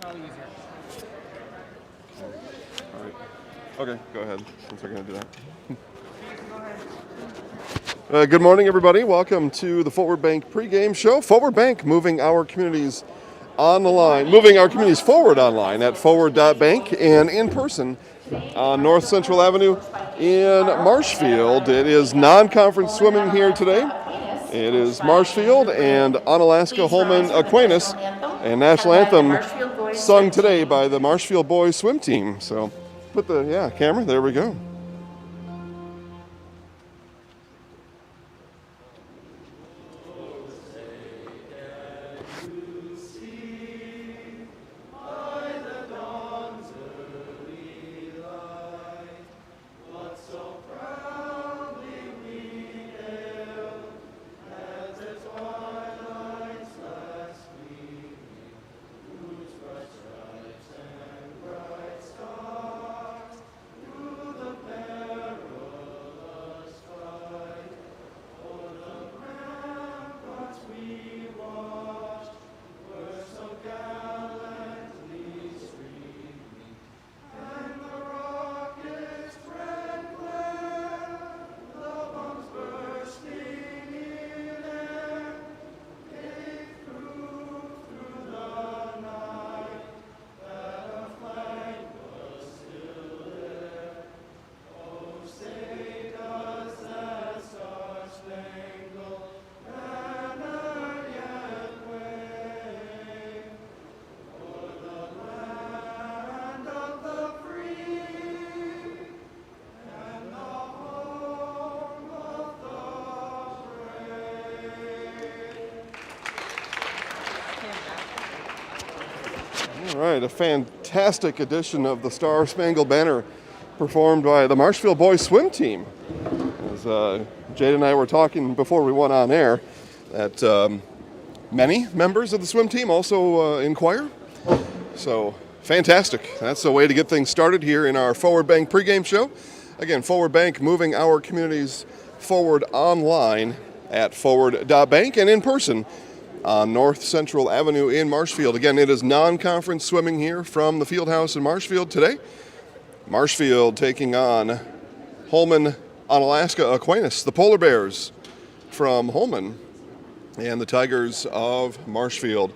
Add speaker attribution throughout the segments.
Speaker 1: All right. Okay, go ahead. Since we're going to do that. Good morning, everybody. Welcome to the Forward Bank pregame show. Forward Bank moving our communities on the line, moving our communities forward online at forward.bank and in person on North Central Avenue in Marshfield. It is non-conference swimming here today. It is Marshfield and Onalaska Holmen Aquinas, and national anthem sung today by the Marshfield boys swim team. So put the camera, there we go. All right, a fantastic edition of the Star Spangled Banner performed by the Marshfield boys swim team. As Jade and I were talking before we went on air, that many members of the swim team also in choir. So fantastic. That's the way to get things started here in our Forward Bank pregame show. Again, Forward Bank moving our communities forward online at forward.bank and in person on North Central Avenue in Marshfield. Again, it is non-conference swimming here from the field house in Marshfield today. Marshfield taking on Holmen, Onalaska Aquinas, the Polar Bears from Holmen, and the Tigers of Marshfield.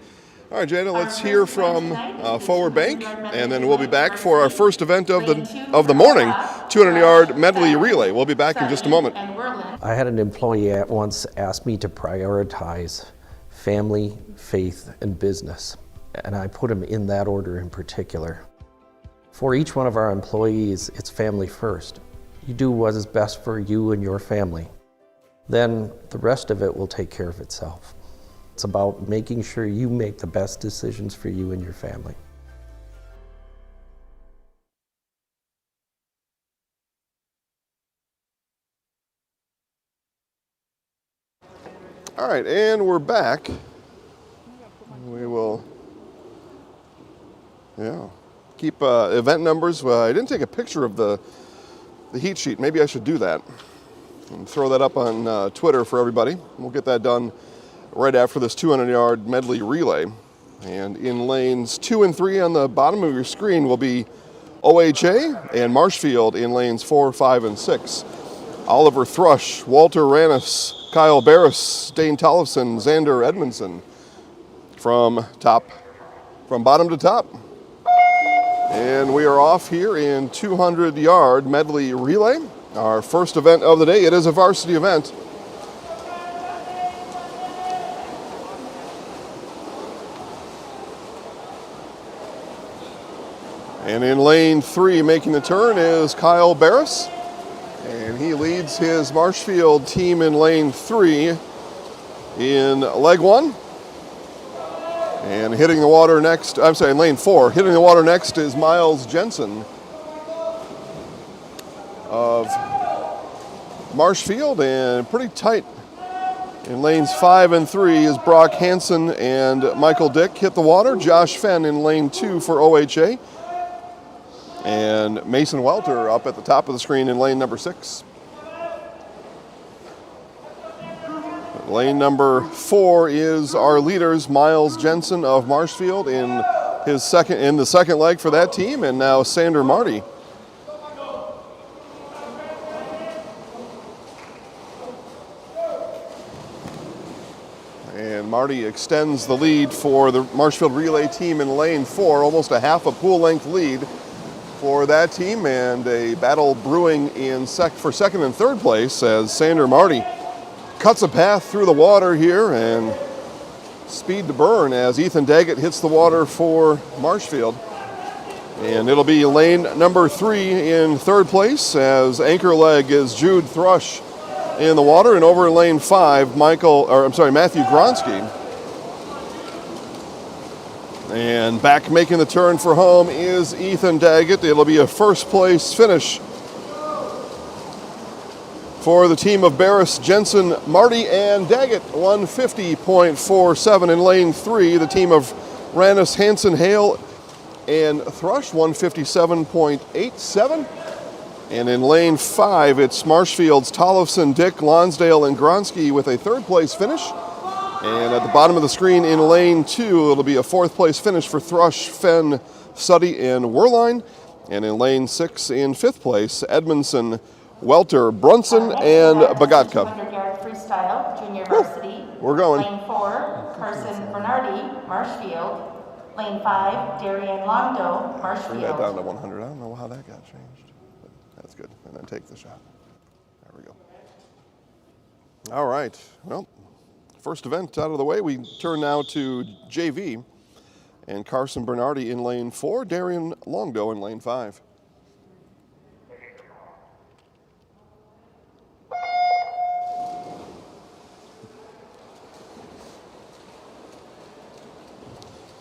Speaker 1: All right, Jada, let's hear from Forward Bank, and then we'll be back for our first event of the morning, 200-yard medley relay. We'll be back in just a moment.
Speaker 2: I had an employee at once ask me to prioritize family, faith, and business, and I put them in that order in particular. For each one of our employees, it's family first. You do what is best for you and your family. Then the rest of it will take care of itself. It's about making sure you make the best decisions for you and your family.
Speaker 1: All right, and we're back. We will, keep event numbers. I didn't take a picture of the heat sheet. Maybe I should do that and throw that up on Twitter for everybody. We'll get that done right after this 200-yard medley relay. And in lanes 2 and 3 on the bottom of your screen will be OHA and Marshfield in lanes 4, 5, and 6. Oliver Thrush, Walter Rannis, Kyle Barris, Dane Tollefson, Xander Edmondson from bottom to top. And we are off here in 200-yard medley relay, our first event of the day. It is a varsity event. And in lane 3, making the turn, is Kyle Barris. And he leads his Marshfield team in lane 3 in leg 1. And hitting the water next, in lane 4. Hitting the water next is Miles Jensen of Marshfield, and pretty tight in lanes 5 and 3 is Brock Hansen and Michael Dick hit the water. Josh Fenn in lane 2 for OHA. And Mason Welter up at the top of the screen in lane number 6. Lane number 4 is our leaders, Miles Jensen of Marshfield in his second in the second leg for that team, and now Sander Marty. And Marty extends the lead for the Marshfield relay team in lane 4, almost a half a pool length lead for that team, and a battle brewing for second and third place as Sander Marty cuts a path through the water here, and speed to burn as Ethan Daggett hits the water for Marshfield. And it'll be lane number 3 in third place as anchor leg is Jude Thrush in the water, and over in lane 5, Matthew Gronsky. And back making the turn for home is Ethan Daggett. It'll be a first place finish for the team of Barris, Jensen, Marty, and Daggett. 150.47 in lane 3. The team of Rannis, Hansen, Hale, and Thrush, 157.87. And in lane 5, it's Marshfield's Tollefson, Dick, Lonsdale, and Gronsky with a third place finish. And at the bottom of the screen in lane 2, it'll be a fourth place finish for Thrush, Fenn, Suddy, and Werline. And in lane 6, in fifth place, Edmondson, Welter, Brunson, and Bagatka.
Speaker 3: 200-yard freestyle, junior varsity.
Speaker 1: We're going.
Speaker 3: Lane 4, Carson Bernardi, Marshfield. Lane 5, Darian Londo, Marshfield.
Speaker 1: Bring that down to 100. I don't know how that got changed. But that's good. And then take the shot. There we go. All right. Well, first event out of the way. We turn now to JV. And Carson Bernardi in lane 4, Darian Londo in lane 5.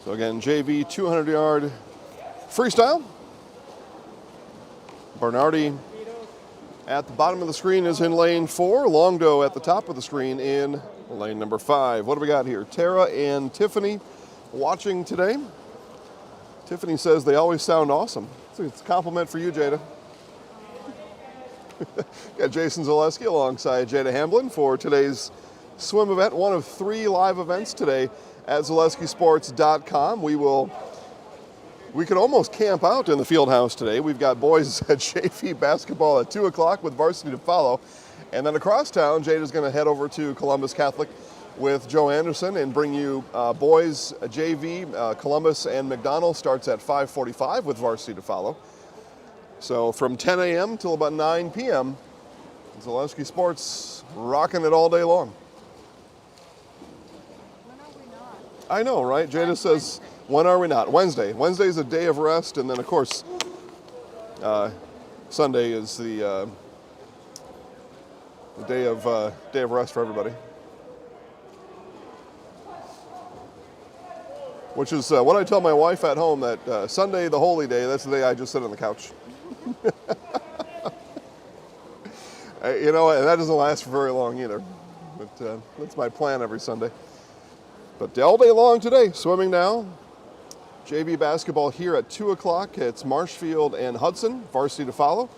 Speaker 1: So again, JV 200-yard freestyle. Bernardi at the bottom of the screen is in lane 4. Longdo at the top of the screen in lane number 5. What do we got here? Tara and Tiffany watching today. Tiffany says they always sound awesome. So it's a compliment for you, Jada. Got Jason Zaleski alongside Jada Hamblin for today's swim event. One of 3 live events today at ZaleskiSports.com. We could almost camp out in the field house today. We've got boys at JV basketball at 2 o'clock with varsity to follow. And then across town, Jada's going to head over to Columbus Catholic with Joe Anderson and bring you boys JV. Columbus and McDonald starts at 5:45 with varsity to follow. So from 10 a.m. till about 9 p.m., Zaleski Sports rocking it all day long. I know, right? Jada says, when are we not? Wednesday. Wednesday's a day of rest, and then, of course, Sunday is the day of rest for everybody. Which is what I tell my wife at home, that Sunday, the holy day, that's the day I just sit on the couch. And that doesn't last for very long either. But that's my plan every Sunday. But all day long today, swimming now. JV basketball here at 2 o'clock. It's Marshfield and Hudson, varsity to follow.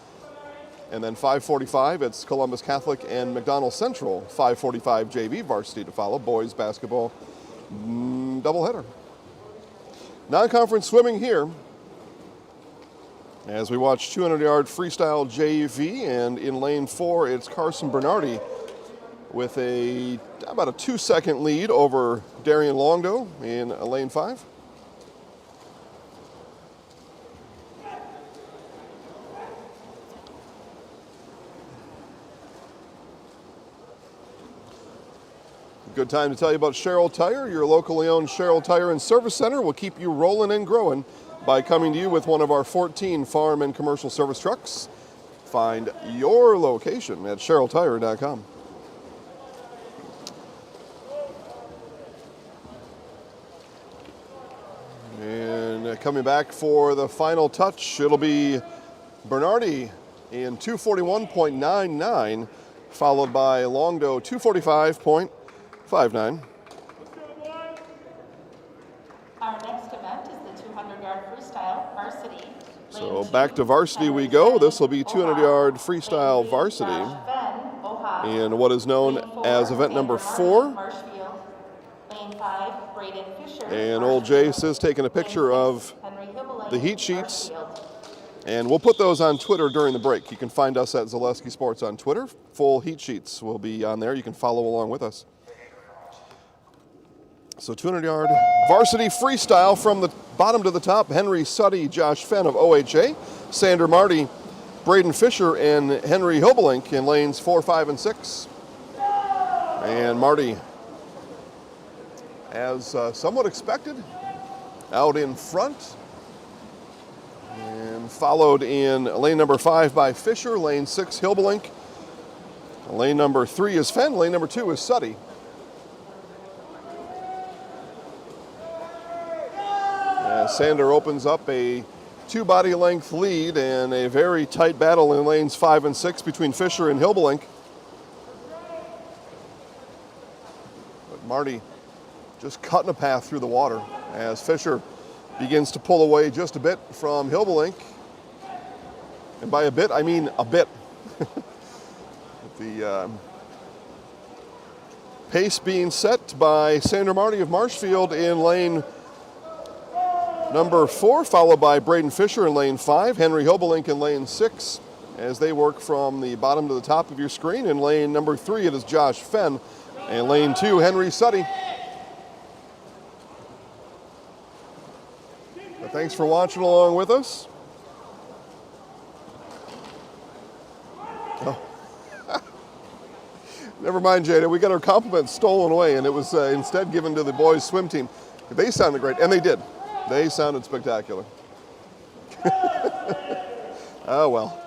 Speaker 1: And then 5:45, it's Columbus Catholic and McDonald Central, 5:45 JV varsity to follow. Boys basketball doubleheader. Non-conference swimming here as we watch 200-yard freestyle JV. And in lane 4, it's Carson Bernardi with about a 2-second lead over Darian Longdo in lane 5. Good time to tell you about Sherrill Tire. Your locally owned Sherrill Tire and Service Center will keep you rolling and growing by coming to you with one of our 14 farm and commercial service trucks. Find your location at SherrillTire.com. And coming back for the final touch, it'll be Bernardi in 241.99, followed by Longdo 245.59.
Speaker 3: Our next event is the 200-yard freestyle varsity.
Speaker 1: So back to varsity we go. This will be 200-yard freestyle varsity in what is known as event number 4.
Speaker 3: Marshfield. Lane 5, Braden Fisher.
Speaker 1: And old Jace is taking a picture of the heat sheets. And we'll put those on Twitter during the break. You can find us at Zaleski Sports on Twitter. Full heat sheets will be on there. You can follow along with us. So 200-yard varsity freestyle from the bottom to the top. Henry Suddy, Josh Fenn of OHA, Sander Marty, Braden Fisher, and Henry Hobelink in lanes 4, 5, and 6. And Marty, as somewhat expected, out in front. And followed in lane number 5 by Fisher, lane 6 Hobelink. Lane number 3 is Fenn, lane number 2 is Suddy. Sander opens up a 2 body length lead and a very tight battle in lanes 5 and 6 between Fisher and Hobelink. But Marty just cutting a path through the water as Fisher begins to pull away just a bit from Hobelink. And by a bit, I mean a bit. The pace being set by Sander Marty of Marshfield in lane number 4, followed by Braden Fisher in lane 5, Henry Hobelink in lane 6, as they work from the bottom to the top of your screen. In lane number 3, it is Josh Fenn, and lane 2, Henry Suddy. But thanks for watching along with us. Oh. Never mind, Jada, we got our compliments stolen away, and it was instead given to the boys' swim team. They sounded great, and they did. They sounded spectacular. Oh, well.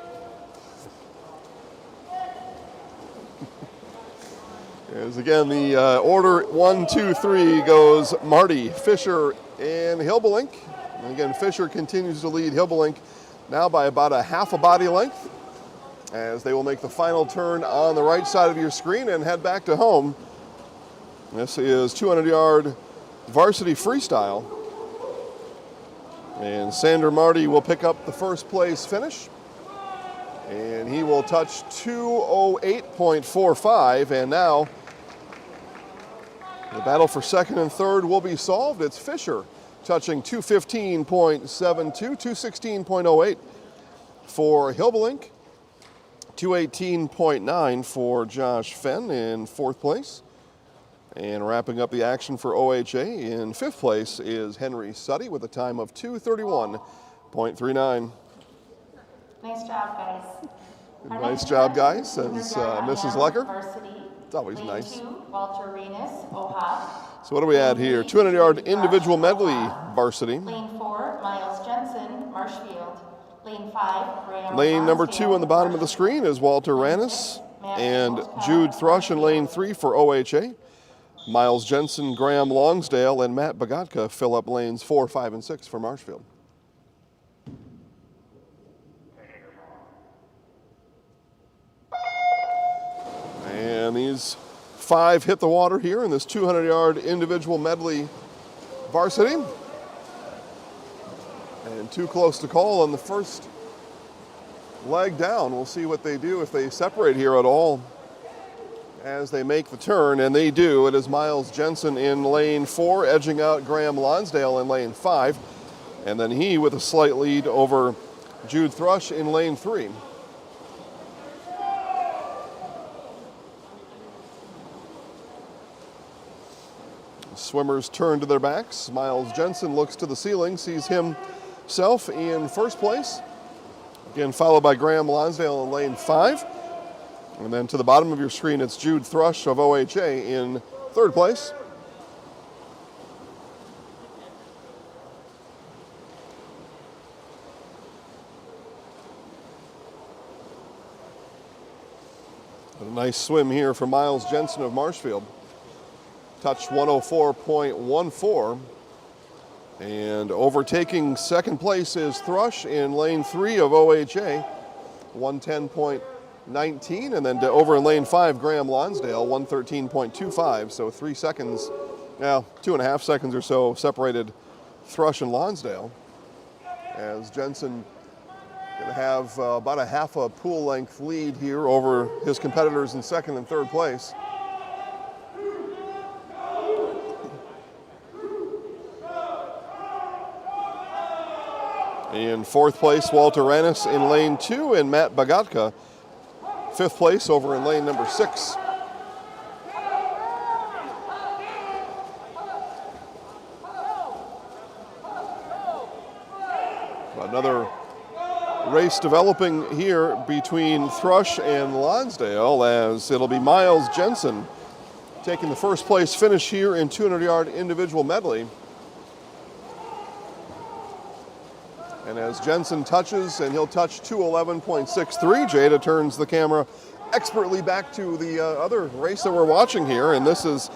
Speaker 1: As again, the order 1, 2, 3 goes Marty, Fisher, and Hobelink. And again, Fisher continues to lead Hobelink now by about a half a body length, as they will make the final turn on the right side of your screen and head back to home. This is 200-yard varsity freestyle. And Sander Marty will pick up the first place finish. And he will touch 2:08.45. And now the battle for second and third will be solved. It's Fisher touching 2:15.72, 2:16.08 for Hobelink, 2:18.9 for Josh Fenn in fourth place. And wrapping up the action for OHA in fifth place is Henry Suddy with a time of 2:31.39.
Speaker 3: Nice job, guys.
Speaker 1: Nice job, guys, says Mrs. Lecker.
Speaker 3: Varsity.
Speaker 1: It's always
Speaker 3: Lane
Speaker 1: nice.
Speaker 3: 2, Walter Renas, OHA.
Speaker 1: So what do we add here? 200-yard individual medley varsity.
Speaker 3: Lane 4, Miles Jensen, Marshfield. Lane 5, Graham
Speaker 1: Lane number
Speaker 3: Lonsdale,
Speaker 1: 2 on the bottom of the screen is Walter Renas and Jude Thrush in lane 3 for OHA. Miles Jensen, Graham Longsdale, and Matt Bogatka fill up lanes 4, 5, and 6 for Marshfield. And these 5 hit the water here in this 200-yard individual medley varsity. And too close to call on the first leg down. We'll see what they do if they separate here at all as they make the turn, and they do. It is Miles Jensen in lane 4, edging out Graham Lonsdale in lane 5, and then he with a slight lead over Jude Thrush in lane 3. Swimmers turn to their backs. Miles Jensen looks to the ceiling, sees himself in first place, again followed by Graham Lonsdale in lane 5. And then to the bottom of your screen, it's Jude Thrush of OHA in third place. A nice swim here for Miles Jensen of Marshfield. Touch 104.14. And overtaking second place is Thrush in lane 3 of OHA, 110.19, and then over in lane 5, Graham Lonsdale, 113.25. So 3 seconds, now 2.5 seconds or so separated Thrush and Lonsdale, as Jensen going to have about a half a pool length lead here over his competitors in second and third place. In fourth place, Walter Rannis in lane 2, and Matt Bagatka, fifth place over in lane number 6. Another race developing here between Thrush and Lonsdale, as it'll be Miles Jensen taking the first place finish here in 200-yard individual medley. And as Jensen touches, and he'll touch 2:11.63, Jada turns the camera expertly back to the other race that we're watching here, and this is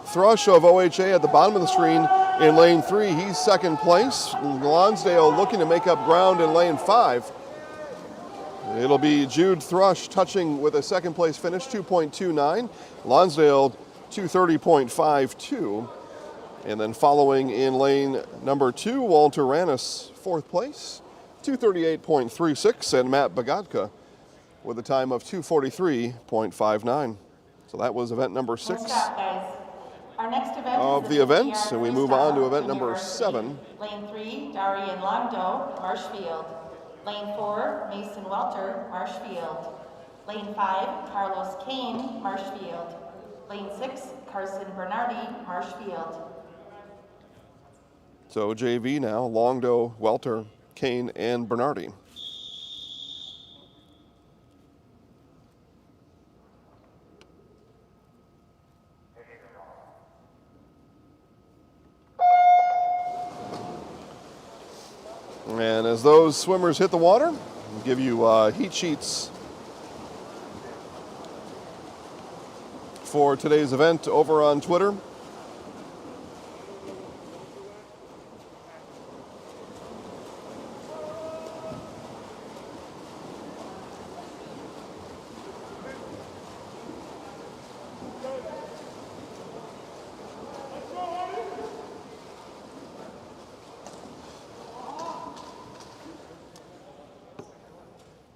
Speaker 1: Thrush of OHA at the bottom of the screen in lane 3. He's second place. Lonsdale looking to make up ground in lane 5. It'll be Jude Thrush touching with a second place finish, 2.29. Lonsdale, 2:30.52. And then following in lane number 2, Walter Rannis, fourth place, 2:38.36, and Matt Bagatka with a time of 2:43.59. So that was event number 6
Speaker 3: Our next event
Speaker 1: of
Speaker 3: is
Speaker 1: the event, and we move on to
Speaker 3: freestyle
Speaker 1: event number
Speaker 3: university.
Speaker 1: 7.
Speaker 3: Lane 3, Darian Longdo, Marshfield. Lane 4, Mason Welter, Marshfield. Lane 5, Carlos Kane, Marshfield. Lane 6, Carson Bernardi, Marshfield.
Speaker 1: So JV now, Longdo, Welter, Kane, and Bernardi. And as those swimmers hit the water, we'll give you heat sheets for today's event over on Twitter.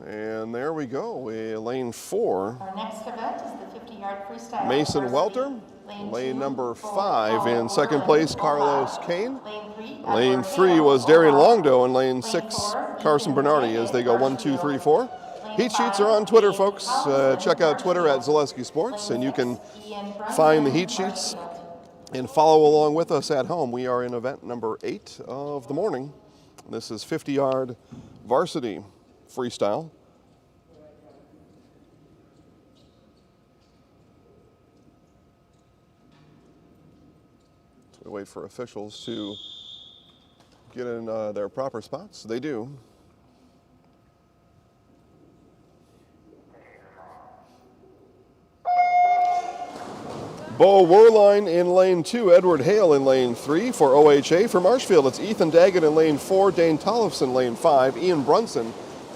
Speaker 1: And there we go, lane 4.
Speaker 3: Our next event is the 50-yard freestyle.
Speaker 1: Mason
Speaker 3: Varsity.
Speaker 1: Welter, lane number 5. In second place, Carlos Kane. Lane 3 was Darian Longdo, and lane 6, Carson Bernardi, as they go 1, 2, 3, 4. Heat sheets are on Twitter, folks. Check out Twitter at Zaleski Sports, and you can find the heat sheets and follow along with us at home. We are in event number 8 of the morning. This is 50-yard varsity freestyle. So we wait for officials to get in their proper spots. They do. Bo Werline in lane 2, Edward Hale in lane 3 for OHA. For Marshfield, it's Ethan Daggett in lane 4, Dane Tollefson lane 5, Ian Brunson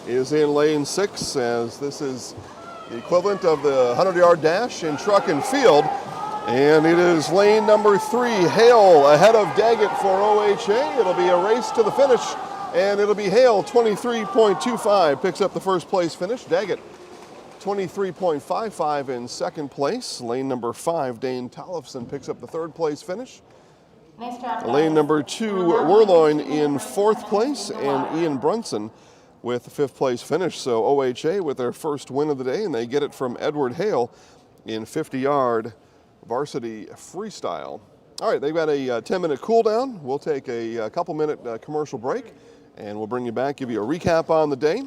Speaker 1: is in lane 6, as this is the equivalent of the 100-yard dash in truck and field. And it is lane number 3, Hale ahead of Daggett for OHA. It'll be a race to the finish, and it'll be Hale 23.25 picks up the first place finish. Daggett 23.55 in second place. Lane number 5, Dane Tollefson picks up the third place finish.
Speaker 3: Nice job, guys.
Speaker 1: Lane number 2, Werline in fourth place, and Ian Brunson with the fifth place finish. So OHA with their first win of the day, and they get it from Edward Hale in 50-yard varsity freestyle. All right, they've got a 10-minute cool down. We'll take a couple-minute commercial break, and we'll bring you back, give you a recap on the day,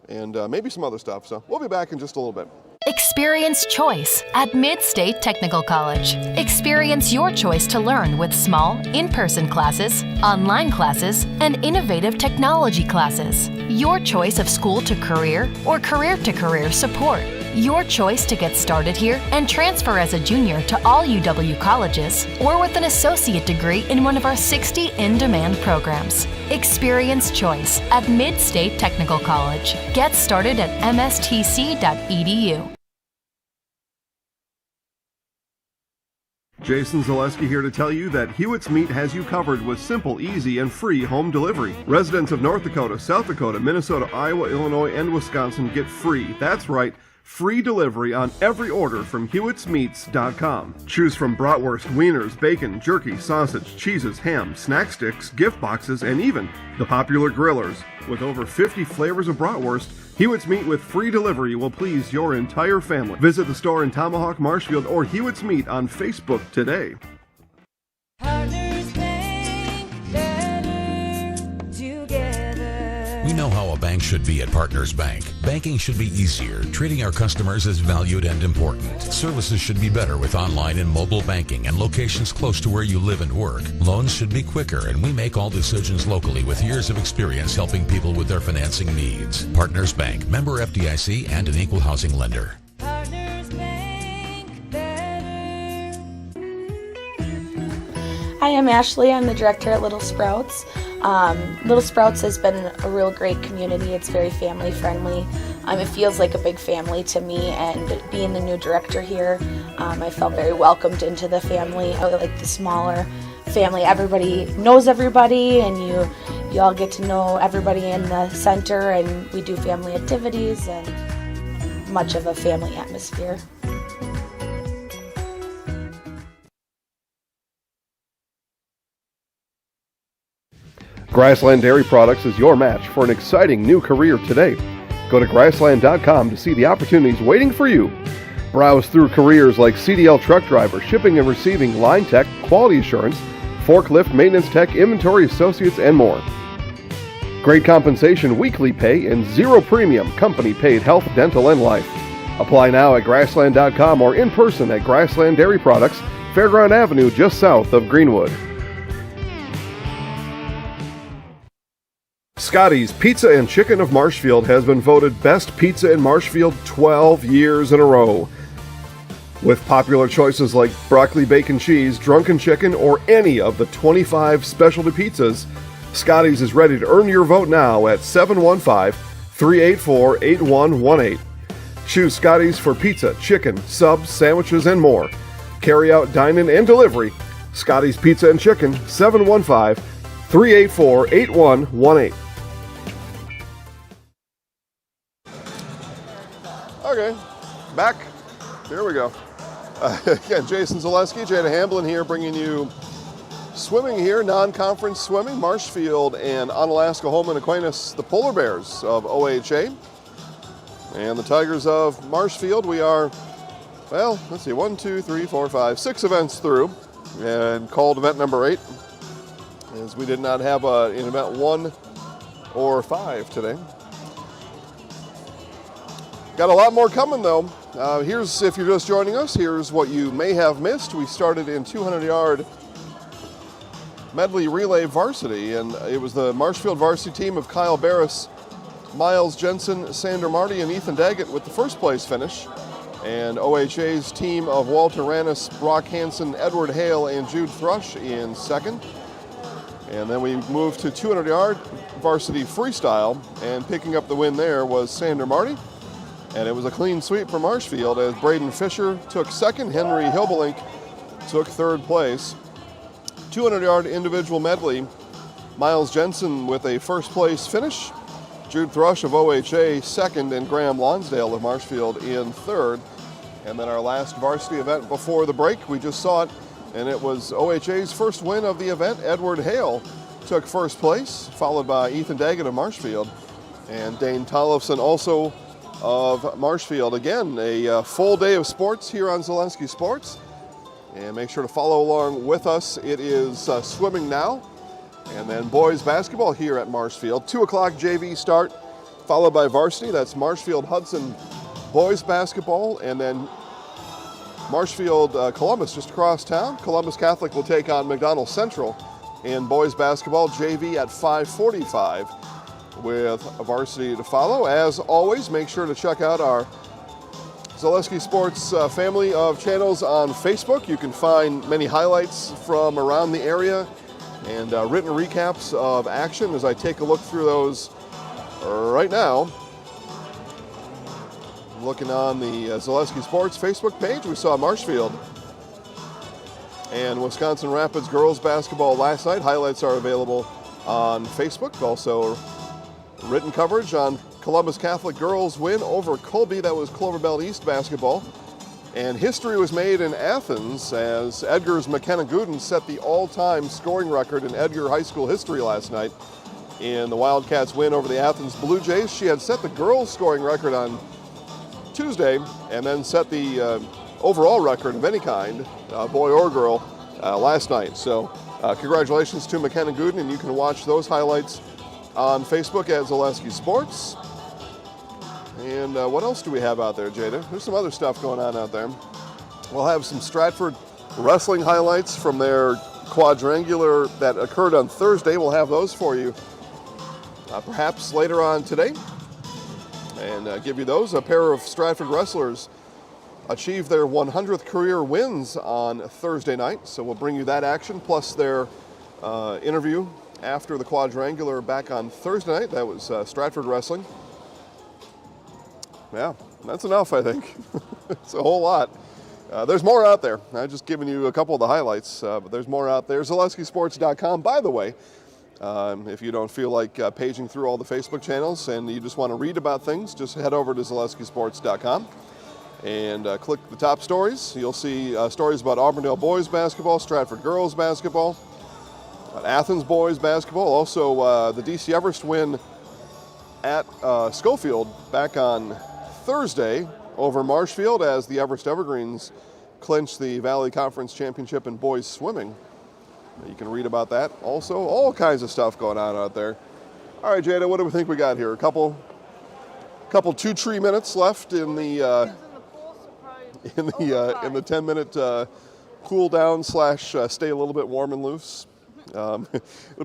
Speaker 1: and maybe some other stuff. So we'll be back in just a little bit.
Speaker 4: Experience choice at Mid-State Technical College. Experience your choice to learn with small, in-person classes, online classes, and innovative technology classes. Your choice of school to career or career to career support. Your choice to get started here and transfer as a junior to all UW colleges, or with an associate degree in one of our 60 in-demand programs. Experience choice at Mid-State Technical College. Get started at mstc.edu.
Speaker 1: Jason Zaleski here to tell you that Hewitt's Meat has you covered with simple, easy, and free home delivery. Residents of North Dakota, South Dakota, Minnesota, Iowa, Illinois, and Wisconsin get free. That's right, Free delivery on every order from HewittsMeats.com. Choose from bratwurst, wieners, bacon, jerky, sausage, cheeses, ham, snack sticks, gift boxes, and even the popular grillers. With over 50 flavors of bratwurst, Hewitt's Meat with free delivery will please your entire family. Visit the store in Tomahawk, Marshfield, or Hewitt's Meat on Facebook today.
Speaker 5: Partners Bank, better together.
Speaker 6: We know how a bank should be at Partners Bank. Banking should be easier. Treating our customers as valued and important. Services should be better with online and mobile banking and locations close to where you live and work. Loans should be quicker, and we make all decisions locally with years of experience helping people with their financing needs. Partners Bank, member FDIC, and an equal housing lender.
Speaker 5: Partners Bank, better.
Speaker 7: Hi, I'm Ashley. I'm the director at Little Sprouts. Little Sprouts has been a real great community. It's very family friendly. It feels like a big family to me, and being the new director here, I felt very welcomed into the family. I like the smaller family. Everybody knows everybody, and you all get to know everybody in the center, and we do family activities and much of a family atmosphere.
Speaker 1: Grassland Dairy Products is your match for an exciting new career today. Go to grassland.com to see the opportunities waiting for you. Browse through careers like CDL truck driver, shipping and receiving, line tech, quality assurance, forklift, maintenance tech, inventory associates, and more. Great compensation, weekly pay, and zero premium, company paid health, dental, and life. Apply now at grassland.com or in person at Grassland Dairy Products, Fairground Avenue, just south of Greenwood. Scotty's Pizza and Chicken of Marshfield has been voted Best Pizza in Marshfield 12 years in a row. With popular choices like broccoli, bacon, cheese, drunken chicken, or any of the 25 specialty pizzas, Scotty's is ready to earn your vote now at 715-384-8118. Choose Scotty's for pizza, chicken, subs, sandwiches, and more. Carry out, dine-in, and delivery. Scotty's Pizza and Chicken, 715-384-8118. Okay, back. Here we go. Again, Jason Zaleski, Jada Hamblin here, bringing you swimming here, non-conference swimming. Marshfield and Onalaska Holmen Aquinas, the Polar Bears of OHA. And the Tigers of Marshfield, we are, well, let's see, 1, 2, 3, 4, 5, 6 events through, and called event number 8, as we did not have an event 1 or 5 today. Got a lot more coming though. Here's, if you're just joining us, here's what you may have missed. We started in 200-yard medley relay varsity, and it was the Marshfield varsity team of Kyle Barris, Miles Jensen, Sander Marty, and Ethan Daggett with the first place finish. And OHA's team of Walter Rannis, Brock Hansen, Edward Hale, and Jude Thrush in second. And then we moved to 200-yard varsity freestyle, and picking up the win there was Sander Marty. And it was a clean sweep for Marshfield as Braden Fisher took second, Henry Hilbelink took third place. 200-yard individual medley, Miles Jensen with a first place finish, Jude Thrush of OHA second, and Graham Lonsdale of Marshfield in third. And then our last varsity event before the break, we just saw it, and it was OHA's first win of the event. Edward Hale took first place, followed by Ethan Daggett of Marshfield, and Dane Tollefson also of Marshfield. Again, a full day of sports here on Zelensky Sports, and make sure to follow along with us. It is swimming now, and then boys basketball here at Marshfield. 2 o'clock JV start, followed by varsity. That's Marshfield Hudson boys basketball, and then Marshfield Columbus just across town. Columbus Catholic will take on McDonald Central in boys basketball. JV at 5:45. with varsity to follow. As always, make sure to check out our Zaleski Sports family of channels on Facebook. You can find many highlights from around the area and written recaps of action as I take a look through those right now. Looking on the Zaleski Sports Facebook page, we saw Marshfield and Wisconsin Rapids girls basketball last night. Highlights are available on Facebook. Also written coverage on Columbus Catholic girls win over Colby. That was Cloverbelt East basketball. And history was made in Athens as Edgar's McKenna Gooden set the all-time scoring record in Edgar High School history last night in the Wildcats' win over the Athens Blue Jays. She had set the girls' scoring record on Tuesday and then set the overall record of any kind, boy or girl, last night. So congratulations to McKenna Gooden, and you can watch those highlights on Facebook at Zaleski Sports. And what else do we have out there, Jada? There's some other stuff going on out there. We'll have some Stratford wrestling highlights from their quadrangular that occurred on Thursday. We'll have those for you perhaps later on today and give you those. A pair of Stratford wrestlers achieved their 100th career wins on Thursday night, so we'll bring you that action, plus their interview after the quadrangular back on Thursday night. That was Stratford wrestling. Yeah, that's enough, I think. It's a whole lot. There's more out there. I've just given you a couple of the highlights, but there's more out there. ZaleskiSports.com, by the way. If you don't feel like paging through all the Facebook channels and you just want to read about things, just head over to ZaleskiSports.com and click the top stories. You'll see stories about Auburndale boys basketball, Stratford girls basketball, Athens boys basketball, also the DC Everest win at Schofield back on Thursday over Marshfield as the Everest Evergreens clinched the Valley Conference Championship in boys swimming. You can read about that. Also, all kinds of stuff going on out there. All right, Jada, what do we think we got here? A couple 2-tree minutes left in the 10-minute cool down / stay a little bit warm and loose. It'll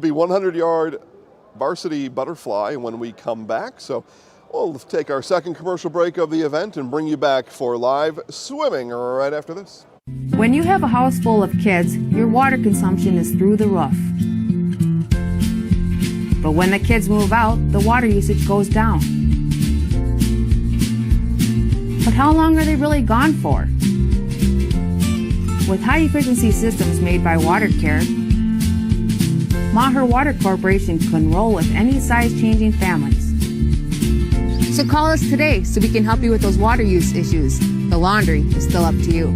Speaker 1: be 100-yard varsity butterfly when we come back. So we'll take our second commercial break of the event and bring you back for live swimming right after this.
Speaker 8: When you have a house full of kids, your water consumption is through the roof. But when the kids move out, the water usage goes down. But how long are they really gone for? With high-efficiency systems made by WaterCare, Maher Water Corporation can roll with any size-changing families. So call us today so we can help you with those water use issues. The laundry is still up to you.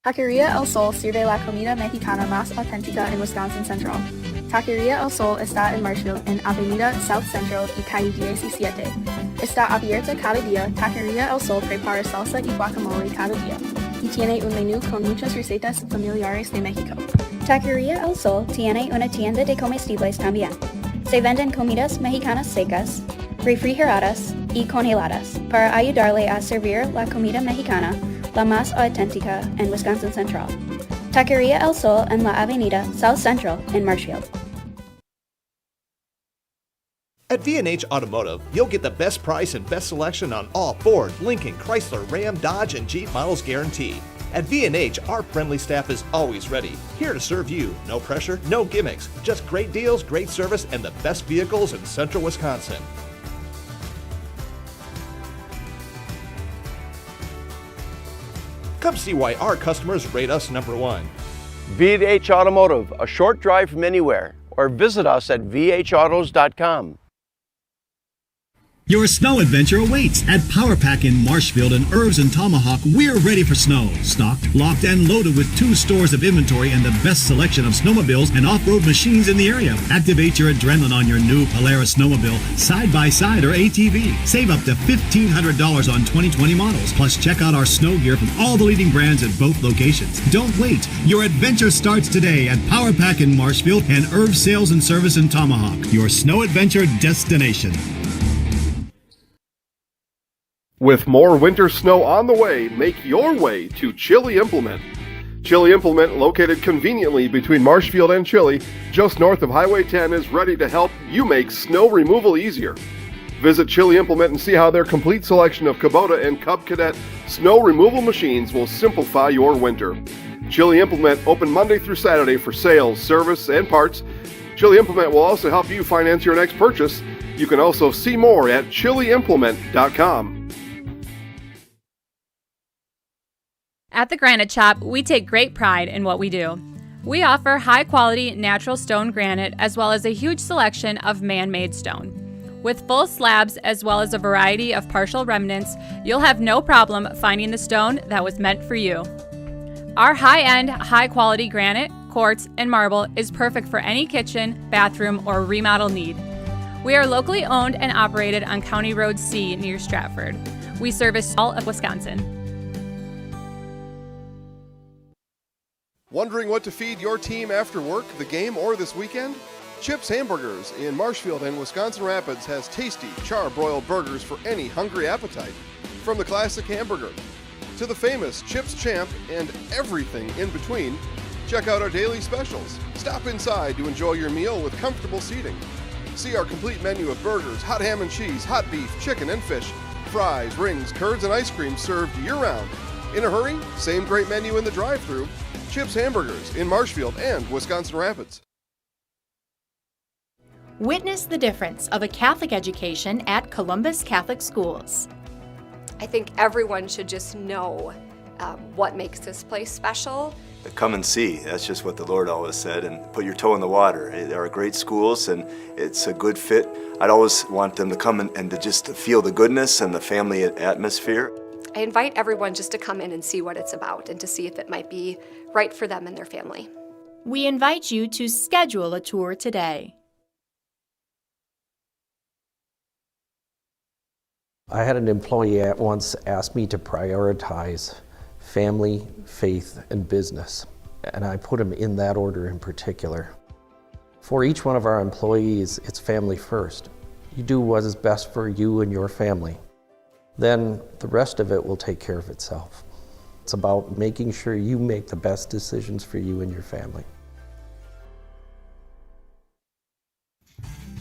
Speaker 7: Taqueria El Sol sirve la comida mexicana más auténtica en Wisconsin Central. Taqueria El Sol está en Marshfield, en Avenida South Central y Calle 17. Está abierta cada día. Taqueria El Sol prepara salsa y guacamole cada día. Y tiene un menú con muchas recetas familiares de México. Taqueria El Sol tiene una tienda de comestibles también. Se venden comidas mexicanas secas, refrigeradas y congeladas para ayudarle a servir la comida mexicana, la más auténtica en Wisconsin Central. Taqueria El Sol en la Avenida South Central in Marshfield.
Speaker 9: At V&H Automotive, you'll get the best price and best selection on all Ford, Lincoln, Chrysler, Ram, Dodge, and Jeep models guaranteed. At V&H, our friendly staff is always ready, here to serve you. No pressure, no gimmicks, just great deals, great service, and the best vehicles in central Wisconsin. Come see why our customers rate us #1.
Speaker 10: V&H Automotive, a short drive from anywhere, or visit us at vhautos.com.
Speaker 11: Your snow adventure awaits at Power Pack in Marshfield and Irvs and Tomahawk. We're ready for snow. Stocked, locked, and loaded with 2 stores of inventory and the best selection of snowmobiles and off-road machines in the area. Activate your adrenaline on your new Polaris snowmobile, side-by-side or ATV. Save up to $1,500 on 2020 models. Plus, check out our snow gear from all the leading brands at both locations. Don't wait. Your adventure starts today at Power Pack in Marshfield and Irvs Sales and Service in Tomahawk. Your snow adventure destination.
Speaker 1: With more winter snow on the way, make your way to Chili Implement. Chili Implement, located conveniently between Marshfield and Chili, just north of Highway 10, is ready to help you make snow removal easier. Visit Chili Implement and see how their complete selection of Kubota and Cub Cadet snow removal machines will simplify your winter. Chili Implement open Monday through Saturday for sales, service, and parts. Chili Implement will also help you finance your next purchase. You can also see more at chiliimplement.com.
Speaker 12: At the Granite Shop, we take great pride in what we do. We offer high-quality natural stone granite as well as a huge selection of man-made stone. With full slabs as well as a variety of partial remnants, you'll have no problem finding the stone that was meant for you. Our high-end, high-quality granite, quartz, and marble is perfect for any kitchen, bathroom, or remodel need. We are locally owned and operated on County Road C near Stratford. We service all of Wisconsin.
Speaker 1: Wondering what to feed your team after work, the game, or this weekend? Chips Hamburgers in Marshfield and Wisconsin Rapids has tasty, char-broiled burgers for any hungry appetite. From the classic hamburger to the famous Chips Champ and everything in between, check out our daily specials. Stop inside to enjoy your meal with comfortable seating. See our complete menu of burgers, hot ham and cheese, hot beef, chicken and fish, fries, rings, curds, and ice cream served year-round. In a hurry? Same great menu in the drive-thru. Chips Hamburgers in Marshfield and Wisconsin Rapids.
Speaker 13: Witness the difference of a Catholic education at Columbus Catholic Schools.
Speaker 14: I think everyone should just know what makes this place special.
Speaker 15: Come and see, that's just what the Lord always said, and put your toe in the water. There are great schools and it's a good fit. I'd always want them to come and to just feel the goodness and the family atmosphere.
Speaker 14: I invite everyone just to come in and see what it's about and to see if it might be right for them and their family.
Speaker 13: We invite you to schedule a tour today.
Speaker 2: I had an employee at once ask me to prioritize family, faith, and business, and I put them in that order in particular. For each one of our employees, it's family first. You do what is best for you and your family. Then the rest of it will take care of itself. It's about making sure you make the best decisions for you and your family.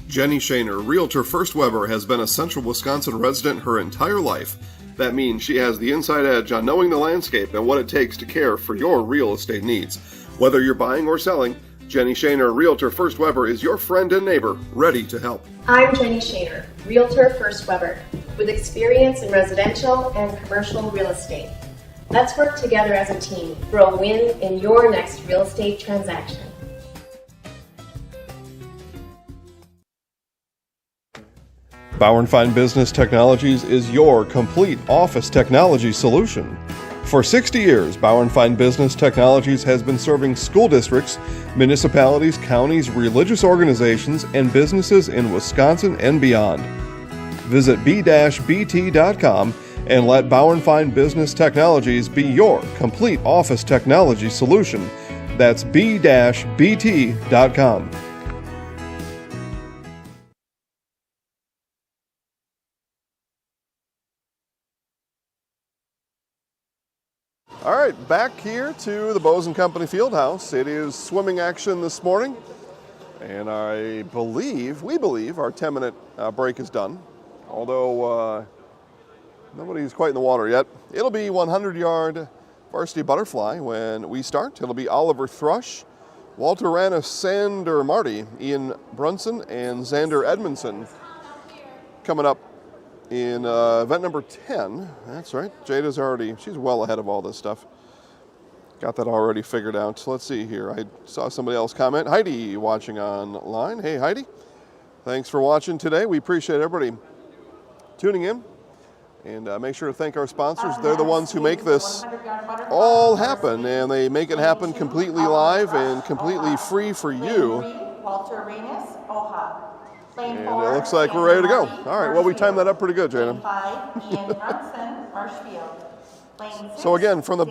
Speaker 1: Jenny Shaner, Realtor First Weber, has been a Central Wisconsin resident her entire life. That means she has the inside edge on knowing the landscape and what it takes to care for your real estate needs. Whether you're buying or selling, Jenny Shaner, Realtor First Weber, is your friend and neighbor, ready to help.
Speaker 16: I'm Jenny Shaner, Realtor First Weber, with experience in residential and commercial real estate. Let's work together as a team for a win in your next real estate transaction.
Speaker 1: Bauer & Fine Business Technologies is your complete office technology solution. For 60 years, Bauer & Fine Business Technologies has been serving school districts, municipalities, counties, religious organizations, and businesses in Wisconsin and beyond. Visit b-bt.com and let Bauer & Fine Business Technologies be your complete office technology solution. That's b-bt.com. All right, back here to the Bose & Company Fieldhouse. It is swimming action this morning, and we believe our 10-minute break is done, although nobody's quite in the water yet. It'll be 100-yard varsity butterfly when we start. It'll be Oliver Thrush, Walter Rannis, Sander Marty, Ian Brunson, and Xander Edmondson coming up in event number 10. That's right. Jada's she's well ahead of all this stuff. Got that already figured out. So let's see here. I saw somebody else comment. Heidi watching online. Hey, Heidi. Thanks for watching today. We appreciate everybody tuning in. And make sure to thank our sponsors. They're the ones who make this all happen, and they make it happen completely live and completely free for you.
Speaker 3: Walter Rannis, Oha.
Speaker 1: And it looks like we're ready to go. All right, well, we timed that up pretty good, Jana.
Speaker 3: 5, Ian Brunson, Marshfield. Lane 6,
Speaker 1: So again, from the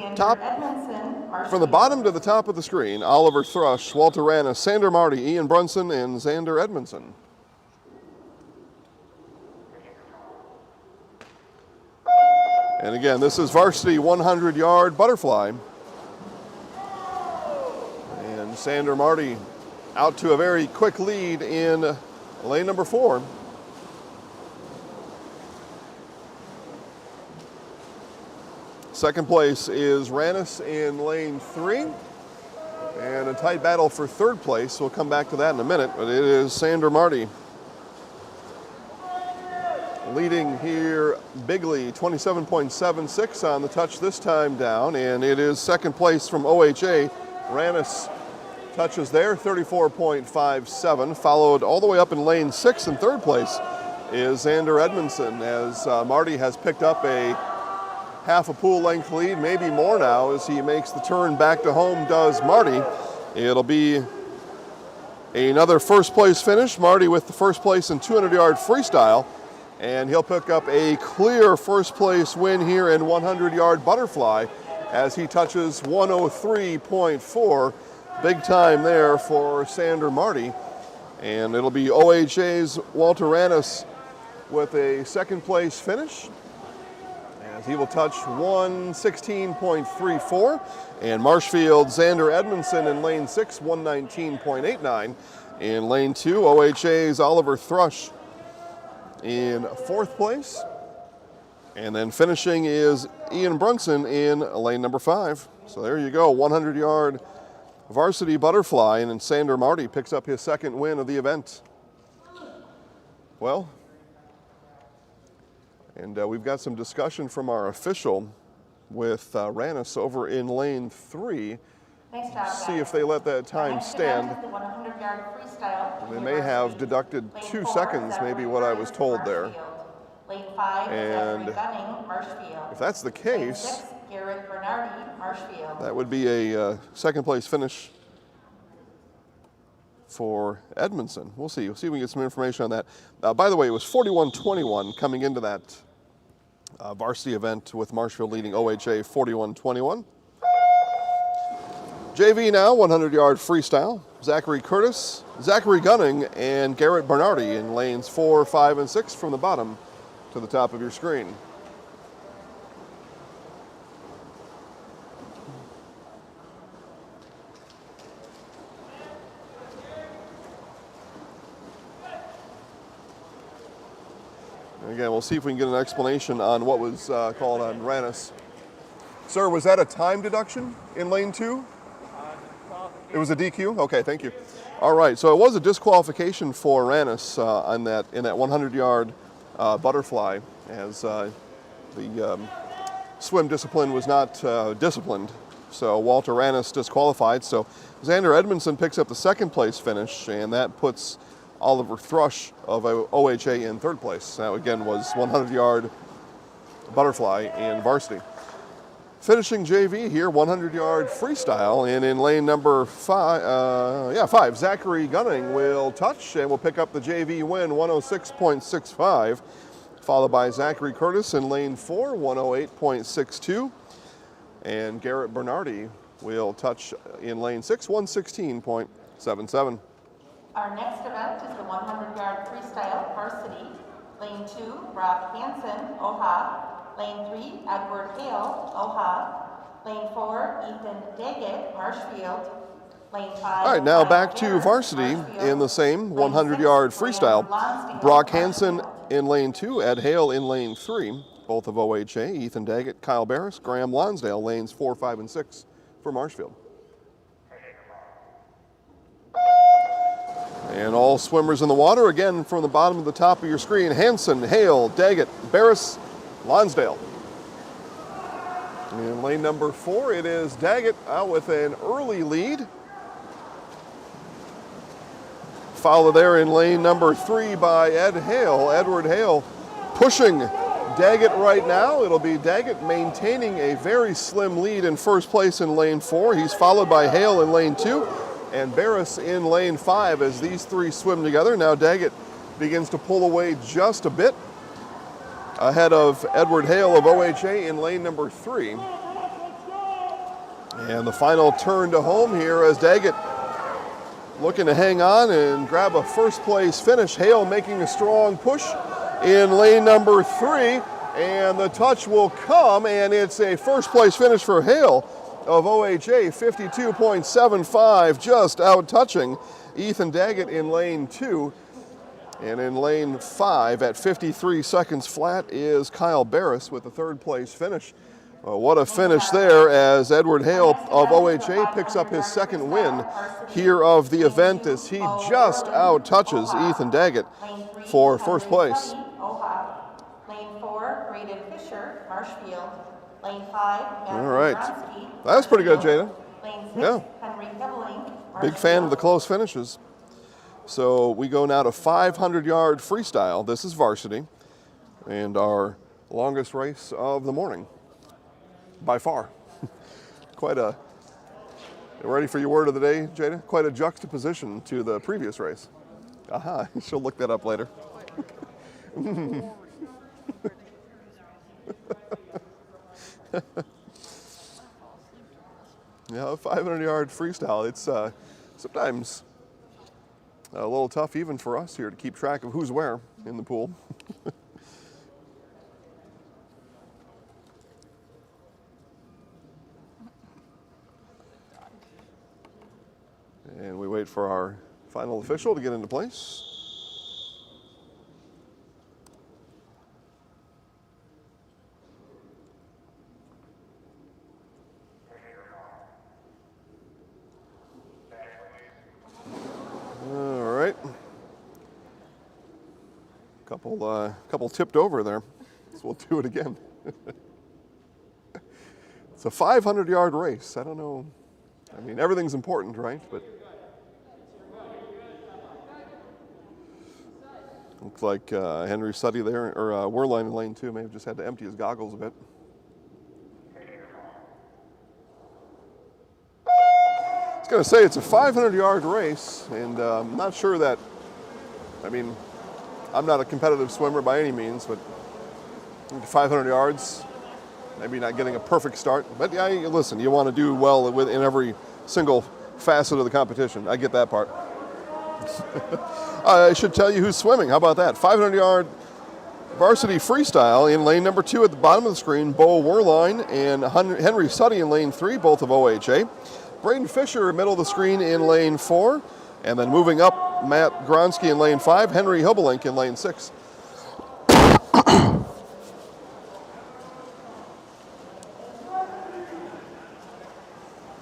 Speaker 1: bottom to the top of the screen, Oliver Thrush, Walter Rannis, Sander Marty, Ian Brunson, and Xander Edmondson. And again, this is varsity 100-yard butterfly. And Sander Marty out to a very quick lead in lane number 4. Second place is Rannis in lane 3. And a tight battle for third place. We'll come back to that in a minute, but it is Sander Marty leading here bigly, 27.76 on the touch this time down, and it is second place from OHA. Rannis touches there, 34.57, followed all the way up in lane 6 in third place is Xander Edmondson, as Marty has picked up a half a pool length lead, maybe more now, as he makes the turn back to home, does Marty. It'll be another first place finish. Marty with the first place in 200-yard freestyle, and he'll pick up a clear first place win here in 100-yard butterfly as he touches 103.4. Big time there for Sander Marty. And it'll be OHA's Walter Rannis with a second place finish, as he will touch 116.34. And Marshfield, Xander Edmondson in lane 6, 119.89. In lane 2, OHA's Oliver Thrush in 4th place. And then finishing is Ian Brunson in lane number 5. So there you go, 100-yard varsity butterfly, and then Sander Marty picks up his second win of the event. Well, and we've got some discussion from our official with Rannis over in lane 3.
Speaker 3: Nice job,
Speaker 1: See if they let that time stand.
Speaker 3: The 100-yard freestyle.
Speaker 1: They may have deducted 2 seconds, maybe what I was told there.
Speaker 3: Lane 5,
Speaker 1: And
Speaker 3: Gunning, Marshfield.
Speaker 1: if that's the
Speaker 3: Lane
Speaker 1: case,
Speaker 3: 6, Garrett Bernardi, Marshfield.
Speaker 1: that would be a second place finish for Edmondson. We'll see. We'll see if we can get some information on that. By the way, it was 41-21 coming into that varsity event, with Marshfield leading OHA 41-21. JV now, 100-yard freestyle. Zachary Curtis, Zachary Gunning, and Garrett Bernardi in lanes 4, 5, and 6 from the bottom to the top of your screen. Again, we'll see if we can get an explanation on what was called on Rannis. Sir, was that a time deduction in lane 2? It was a DQ? Okay, thank you. All right, so it was a disqualification for Rannis in that 100-yard butterfly, as the swim discipline was not disciplined. So Walter Rannis disqualified. So Xander Edmondson picks up the second place finish, and that puts Oliver Thrush of OHA in third place. That again was 100-yard butterfly in varsity. Finishing JV here, 100-yard freestyle, and in lane number 5, Zachary Gunning will touch and will pick up the JV win, 106.65, followed by Zachary Curtis in lane 4, 108.62, and Garrett Bernardi will touch in lane 6, 116.77.
Speaker 3: Our next event is the 100-yard freestyle varsity. Lane 2, Brock Hansen, OHA. Lane 3, Edward Hale, OHA. Lane 4, Ethan Daggett, Marshfield. Lane 5.
Speaker 1: All right, now back to varsity in the same 100-yard freestyle. Brock Hansen in lane 2, Ed Hale in lane 3, both of OHA. Ethan Daggett, Kyle Barris, Graham Lonsdale, lanes 4, 5, and 6 for Marshfield. And all swimmers in the water, again, from the bottom to the top of your screen. Hansen, Hale, Daggett, Barris, Lonsdale. In lane number 4, it is Daggett out with an early lead. Followed there in lane number 3 by Edward Hale, pushing Daggett right now. It'll be Daggett maintaining a very slim lead in first place in lane 4. He's followed by Hale in lane 2. And Barris in lane 5 as these three swim together. Now Daggett begins to pull away just a bit ahead of Edward Hale of OHA in lane number 3. And the final turn to home here as Daggett looking to hang on and grab a first place finish. Hale making a strong push in lane number 3, and the touch will come, and it's a first place finish for Hale of OHA, 52.75, just out touching Ethan Daggett in lane 2. And in lane 5 at 53 seconds flat is Kyle Barris with the third place finish. What a finish there as Edward Hale of OHA picks up his second win here of the event as he just out touches Ethan Daggett for first place.
Speaker 3: Lane 4, Braden Fisher, Marshfield. Lane 5,
Speaker 1: all right. That was pretty good, Jada.
Speaker 3: Lane 6,
Speaker 1: yeah.
Speaker 3: Henry Hibbling,
Speaker 1: Big fan of the close finishes. So we go now to 500-yard freestyle. This is varsity, and our longest race of the morning, by far. Quite a, ready for your word of the day, Jada? Quite a juxtaposition to the previous race. Aha, she'll look that up later. Yeah, 500-yard freestyle. It's sometimes a little tough even for us here to keep track of who's where in the pool. And we wait for our final official to get into place. All right. Couple tipped over there, so we'll do it again. It's a 500-yard race. I don't know. I mean, everything's important, right? But looks like Henry Suddy there, or Werline in lane 2 may have just had to empty his goggles a bit. I was going to say it's a 500-yard race, and I'm not sure that, I mean, I'm not a competitive swimmer by any means, but 500 yards, maybe not getting a perfect start. But yeah, listen, you want to do well in every single facet of the competition. I get that part. I should tell you who's swimming. How about that? 500-yard varsity freestyle in lane number 2 at the bottom of the screen. Bo Werline and Henry Suddy in lane 3, both of OHA. Braden Fisher, middle of the screen in lane 4. And then moving up, Matt Gronsky in lane 5, Henry Hobelink in lane 6.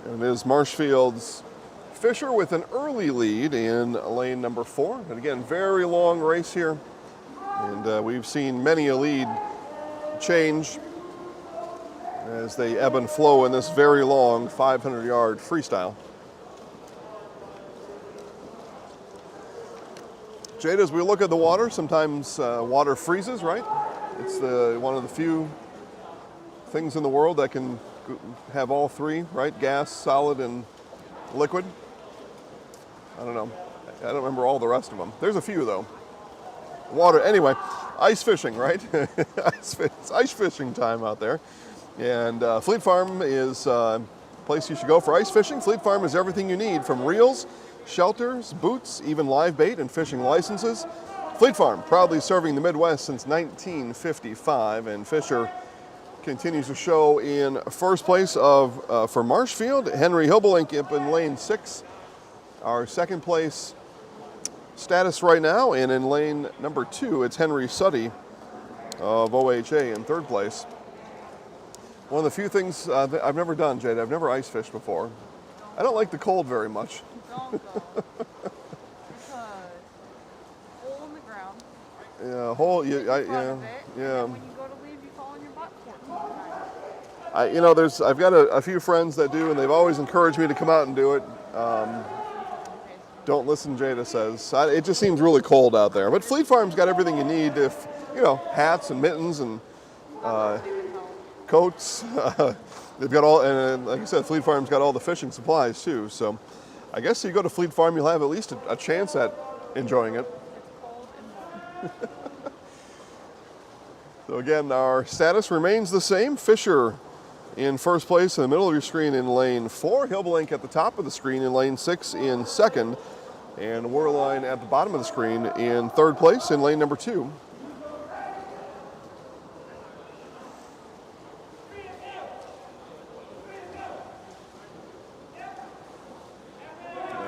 Speaker 1: And it is Marshfield's Fisher with an early lead in lane number 4. And again, very long race here. And we've seen many a lead change as they ebb and flow in this very long 500-yard freestyle. Jada, as we look at the water, sometimes water freezes, right? It's one of the few things in the world that can have all three, right? Gas, solid, and liquid. I don't know. I don't remember all the rest of them. There's a few, though. Water, anyway, ice fishing, right? It's ice fishing time out there. And Fleet Farm is a place you should go for ice fishing. Fleet Farm is everything you need, from reels, shelters, boots, even live bait and fishing licenses. Fleet Farm, proudly serving the Midwest since 1955, and Fisher continues to show in first place for Marshfield. Henry Hobelink up in lane 6, our second place status right now, and in lane number 2, it's Henry Suddy of OHA in third place. One of the few things that I've never done, Jade, I've never ice fished before. I don't like the cold very much.
Speaker 17: It's a hole in the ground.
Speaker 1: Yeah, hole. Yeah.
Speaker 17: And when you go to leave, you fall on your butt 14 times.
Speaker 1: I've got a few friends that do, and they've always encouraged me to come out and do it. Don't listen, Jada says. It just seems really cold out there. But Fleet Farm's got everything you need. Hats and mittens and coats. They've got all, and like I said, Fleet Farm's got all the fishing supplies too. So I guess if you go to Fleet Farm, you'll have at least a chance at enjoying it. So again, our status remains the same. Fisher in first place in the middle of your screen in lane 4. Hobelink at the top of the screen in lane 6 in second. And Werline at the bottom of the screen in third place in lane number 2.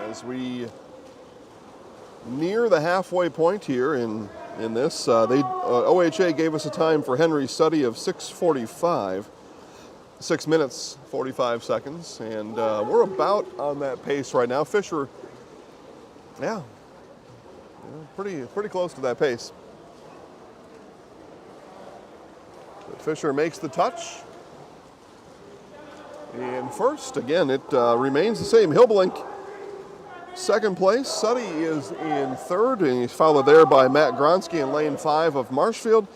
Speaker 1: As we near the halfway point here in this, OHA gave us a time for Henry Suddy of 6:45, 6 minutes 45 seconds, and we're about on that pace right now. Fisher, pretty close to that pace. But Fisher makes the touch. And first, again, it remains the same. Hobelink second place. Suddy is in third, and he's followed there by Matt Gronsky in lane 5 of Marshfield.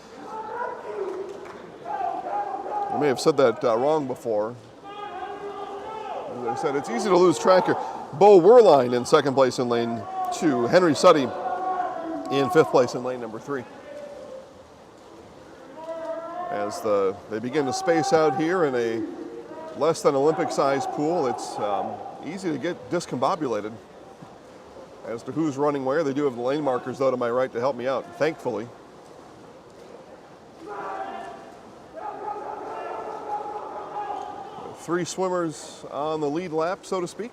Speaker 1: I may have said that wrong before. As I said, it's easy to lose track here. Bo Werline in second place in lane 2. Henry Suddy in 5th place in lane number 3. As they begin to space out here in a less than Olympic-sized pool, it's easy to get discombobulated as to who's running where. They do have the lane markers, though, to my right to help me out, thankfully. Three swimmers on the lead lap, so to speak.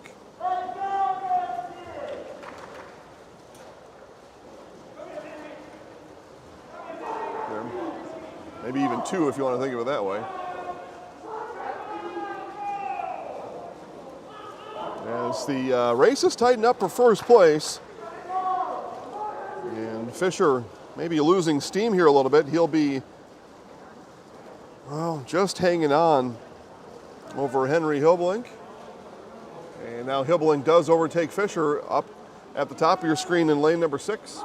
Speaker 1: Maybe even two if you want to think of it that way. As the races tighten up for first place, and Fisher maybe losing steam here a little bit. He'll be, well, just hanging on over Henry Hilbelink. And now Hilbelink does overtake Fisher up at the top of your screen in lane number 6. So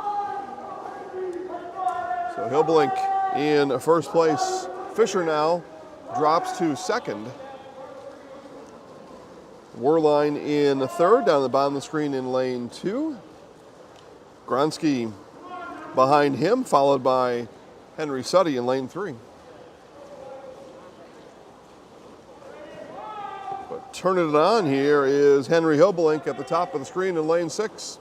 Speaker 1: Hilbelink in first place. Fisher now drops to second. Werline in third, down the bottom of the screen in lane 2. Gronsky behind him, followed by Henry Suddy in lane 3. But turning it on here is Henry Hilbelink at the top of the screen in lane 6.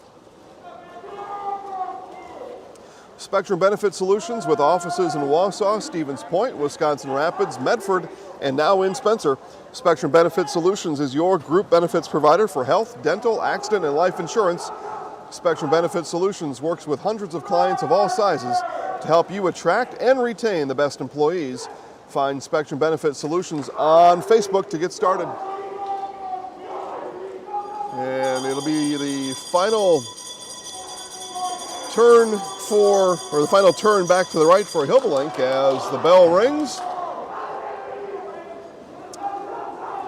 Speaker 1: Spectrum Benefit Solutions with offices in Wausau, Stevens Point, Wisconsin Rapids, Medford, and now in Spencer. Spectrum Benefit Solutions is your group benefits provider for health, dental, accident, and life insurance. Spectrum Benefit Solutions works with hundreds of clients of all sizes to help you attract and retain the best employees. Find Spectrum Benefit Solutions on Facebook to get started. And it'll be the final turn the final turn back to the right for Hilbelink as the bell rings.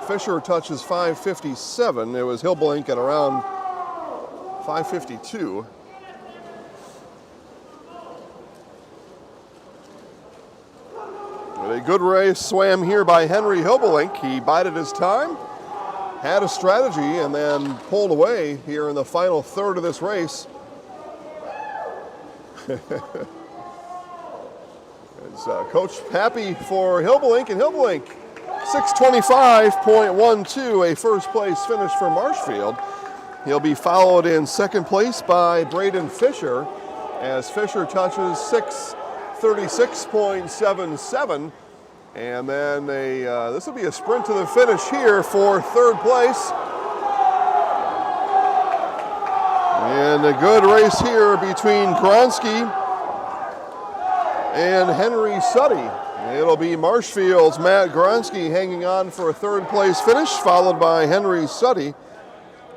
Speaker 1: Fisher touches 5:57. It was Hilbelink at around 5:52. With a good race swam here by Henry Hilbelink. He bided his time, had a strategy, and then pulled away here in the final third of this race. It's Coach happy for Hilbelink, and Hilbelink 6:25.12, a first place finish for Marshfield. He'll be followed in second place by Braden Fisher as Fisher touches 6:36.77, and then this will be a sprint to the finish here for third place. And a good race here between Gronsky and Henry Suddy. It'll be Marshfield's Matt Gronsky hanging on for a third place finish, followed by Henry Suddy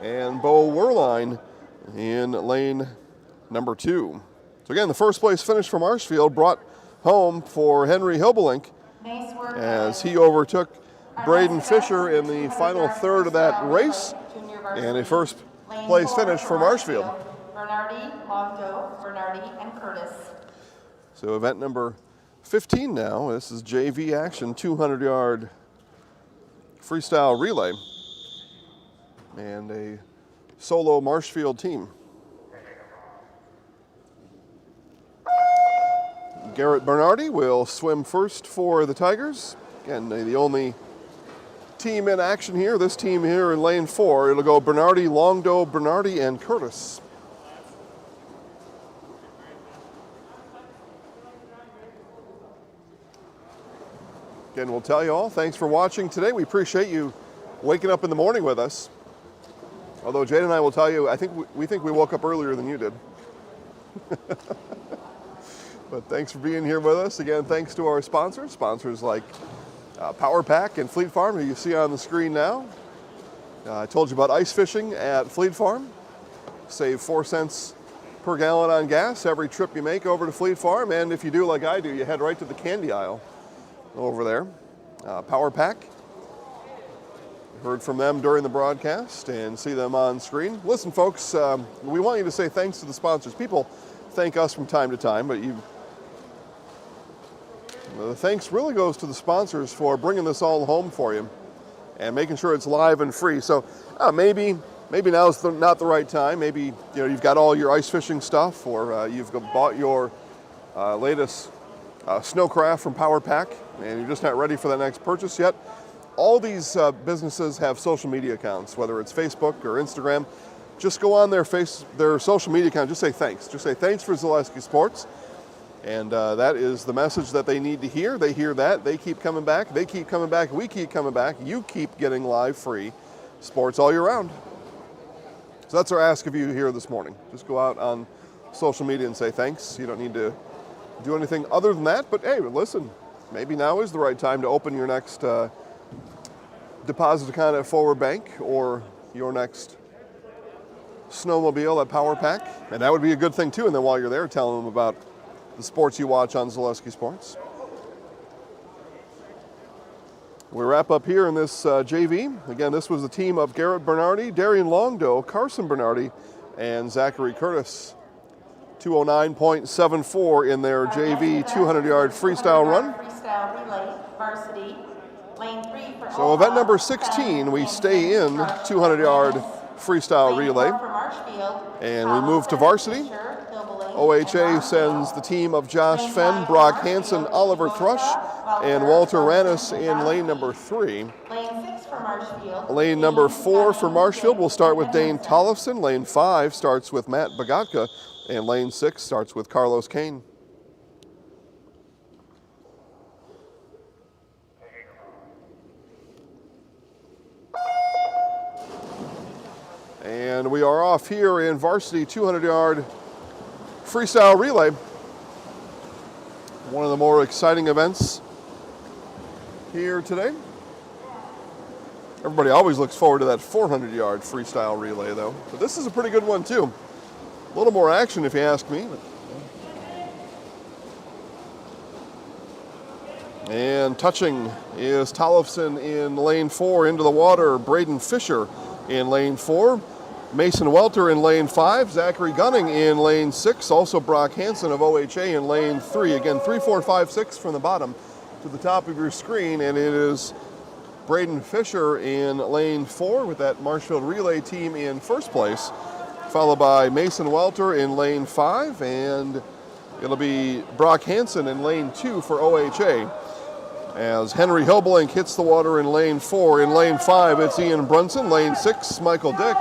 Speaker 1: and Bo Werline in lane number 2. So again, the first place finish for Marshfield brought home for Henry Hilbelink as he overtook Braden Fisher in the final third of that race, and a first place finish for Marshfield.
Speaker 3: Bernardi, Longdo, Bernardi, and Curtis.
Speaker 1: So event number 15 now. This is JV action, 200-yard freestyle relay, and a solo Marshfield team. Garrett Bernardi will swim first for the Tigers. Again, the only team in action here, this team here in lane 4. It'll go Bernardi, Longdo, Bernardi, and Curtis. Again, we'll tell you all, thanks for watching today. We appreciate you waking up in the morning with us. Although Jade and I will tell you, we think we woke up earlier than you did. But thanks for being here with us. Again, thanks to our sponsors like Power Pack and Fleet Farm, who you see on the screen now. I told you about ice fishing at Fleet Farm. Save 4 cents per gallon on gas every trip you make over to Fleet Farm. And if you do like I do, you head right to the candy aisle over there. Power Pack. heard from them during the broadcast and see them on screen. Listen, folks, we want you to say thanks to the sponsors. People thank us from time to time, but the thanks really goes to the sponsors for bringing this all home for you and making sure it's live and free. So maybe now's not the right time. Maybe you've got all your ice fishing stuff, or you've bought your latest snowcraft from Power Pack, and you're just not ready for that next purchase yet. All these businesses have social media accounts, whether it's Facebook or Instagram. Just go on their social media account. Just say thanks. Just say thanks for Zaleski Sports. And that is the message that they need to hear. They hear that. They keep coming back. They keep coming back. We keep coming back. You keep getting live free sports all year round. So that's our ask of you here this morning. Just go out on social media and say thanks. You don't need to do anything other than that. But hey, listen, maybe now is the right time to open your next deposit account at Forward Bank or your next snowmobile at Power Pack. And that would be a good thing too. And then while you're there, tell them about the sports you watch on Zaleski Sports. We wrap up here in this JV. Again, this was the team of Garrett Bernardi, Darian Longdoe, Carson Bernardi, and Zachary Curtis. 209.74 in their JV 200-yard freestyle run.
Speaker 3: Freestyle relay, Varsity, lane 3 for
Speaker 1: So event number 16, we stay in 200-yard freestyle relay. And we move to Varsity. OHA sends the team of Josh Fenn, Brock Hansen, Oliver Thrush, and Walter Rannis in lane number 3.
Speaker 3: Lane 6 for Marshfield.
Speaker 1: Lane number 4 for Marshfield will start with Dane Tollefson. Lane 5 starts with Matt Bogatka, and lane 6 starts with Carlos Kane. And we are off here in Varsity 200-yard freestyle relay. One of the more exciting events here today. Everybody always looks forward to that 400-yard freestyle relay though. But this is a pretty good one too. A little more action if you ask me. And touching is Tollefson in lane 4 into the water. Braden Fisher in lane 4. Mason Welter in lane 5, Zachary Gunning in lane 6, also Brock Hansen of OHA in lane 3. Again, 3, 4, 5, 6 from the bottom to the top of your screen, and it is Braden Fisher in lane 4 with that Marshfield relay team in first place, followed by Mason Welter in lane 5, and it'll be Brock Hansen in lane 2 for OHA. As Henry Hobelink hits the water in lane 4. In lane 5, it's Ian Brunson. Lane 6, Michael Dick.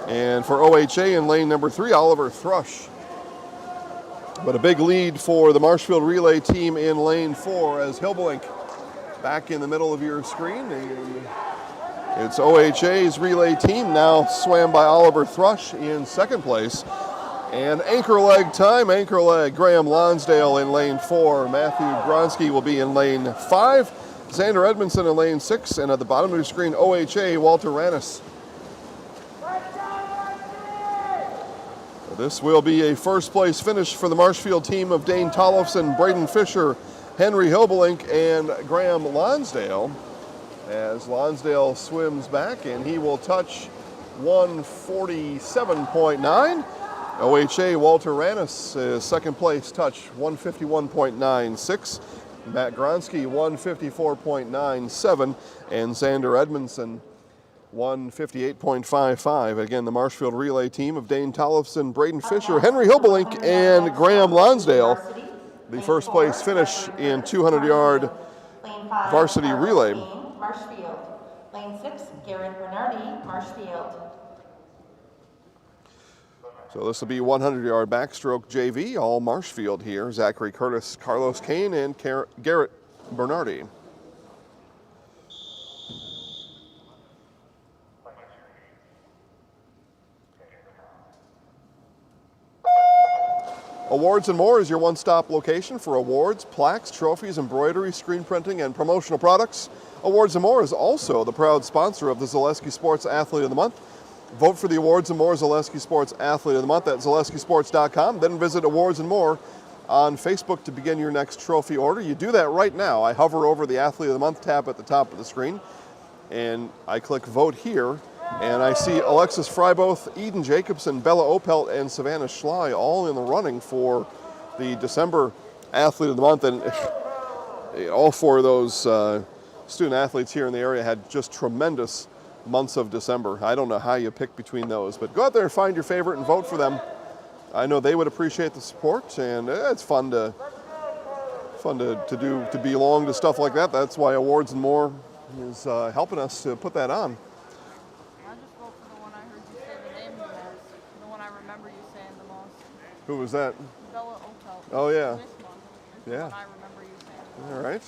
Speaker 1: And for OHA in lane number 3, Oliver Thrush. But a big lead for the Marshfield relay team in lane 4 as Hobelink back in the middle of your screen. And it's OHA's relay team now swam by Oliver Thrush in second place. And anchor leg time, anchor leg. Graham Lonsdale in lane 4. Matthew Gronsky will be in lane 5. Xander Edmondson in lane 6. And at the bottom of your screen, OHA, Walter Rannis. This will be a first place finish for the Marshfield team of Dane Tollefson, Braden Fisher, Henry Hobelink, and Graham Lonsdale. As Lonsdale swims back, and he will touch 147.9. OHA Walter Rannis, second place touch 151.96. Matt Gronsky 154.97, and Xander Edmondson 158.55. Again, the Marshfield relay team of Dane Tollefson, Braden Fisher, Henry Hobelink, and Graham Lonsdale. The first place finish in 200-yard varsity relay.
Speaker 3: Marshfield. Lane 6, Garrett Bernardi, Marshfield.
Speaker 1: So this will be 100-yard backstroke JV, all Marshfield here. Zachary Curtis, Carlos Kane, and Garrett Bernardi. Awards and More is your one-stop location for awards, plaques, trophies, embroidery, screen printing, and promotional products. Awards and More is also the proud sponsor of the Zaleski Sports Athlete of the Month. Vote for the Awards and More Zaleski Sports Athlete of the Month at ZaleskiSports.com. Then visit Awards and More on Facebook to begin your next trophy order. You do that right now. I hover over the Athlete of the Month tab at the top of the screen. and I click vote here, and I see Alexis Freiboth, Eden Jacobson, Bella Opelt, and Savannah Schley all in the running for the December Athlete of the Month. And all four of those student athletes here in the area had just tremendous months of December. I don't know how you pick between those, but go out there and find your favorite and vote for them. I know they would appreciate the support, and it's fun to belong to stuff like that. That's why Awards and More is helping us to put that on.
Speaker 17: I just vote for the one I heard you say the name the most. The one I remember you saying the most.
Speaker 1: Who was that?
Speaker 17: Bella Opelt.
Speaker 1: Oh, yeah.
Speaker 17: This month is
Speaker 1: Yeah.
Speaker 17: the one I remember you saying.
Speaker 1: All right.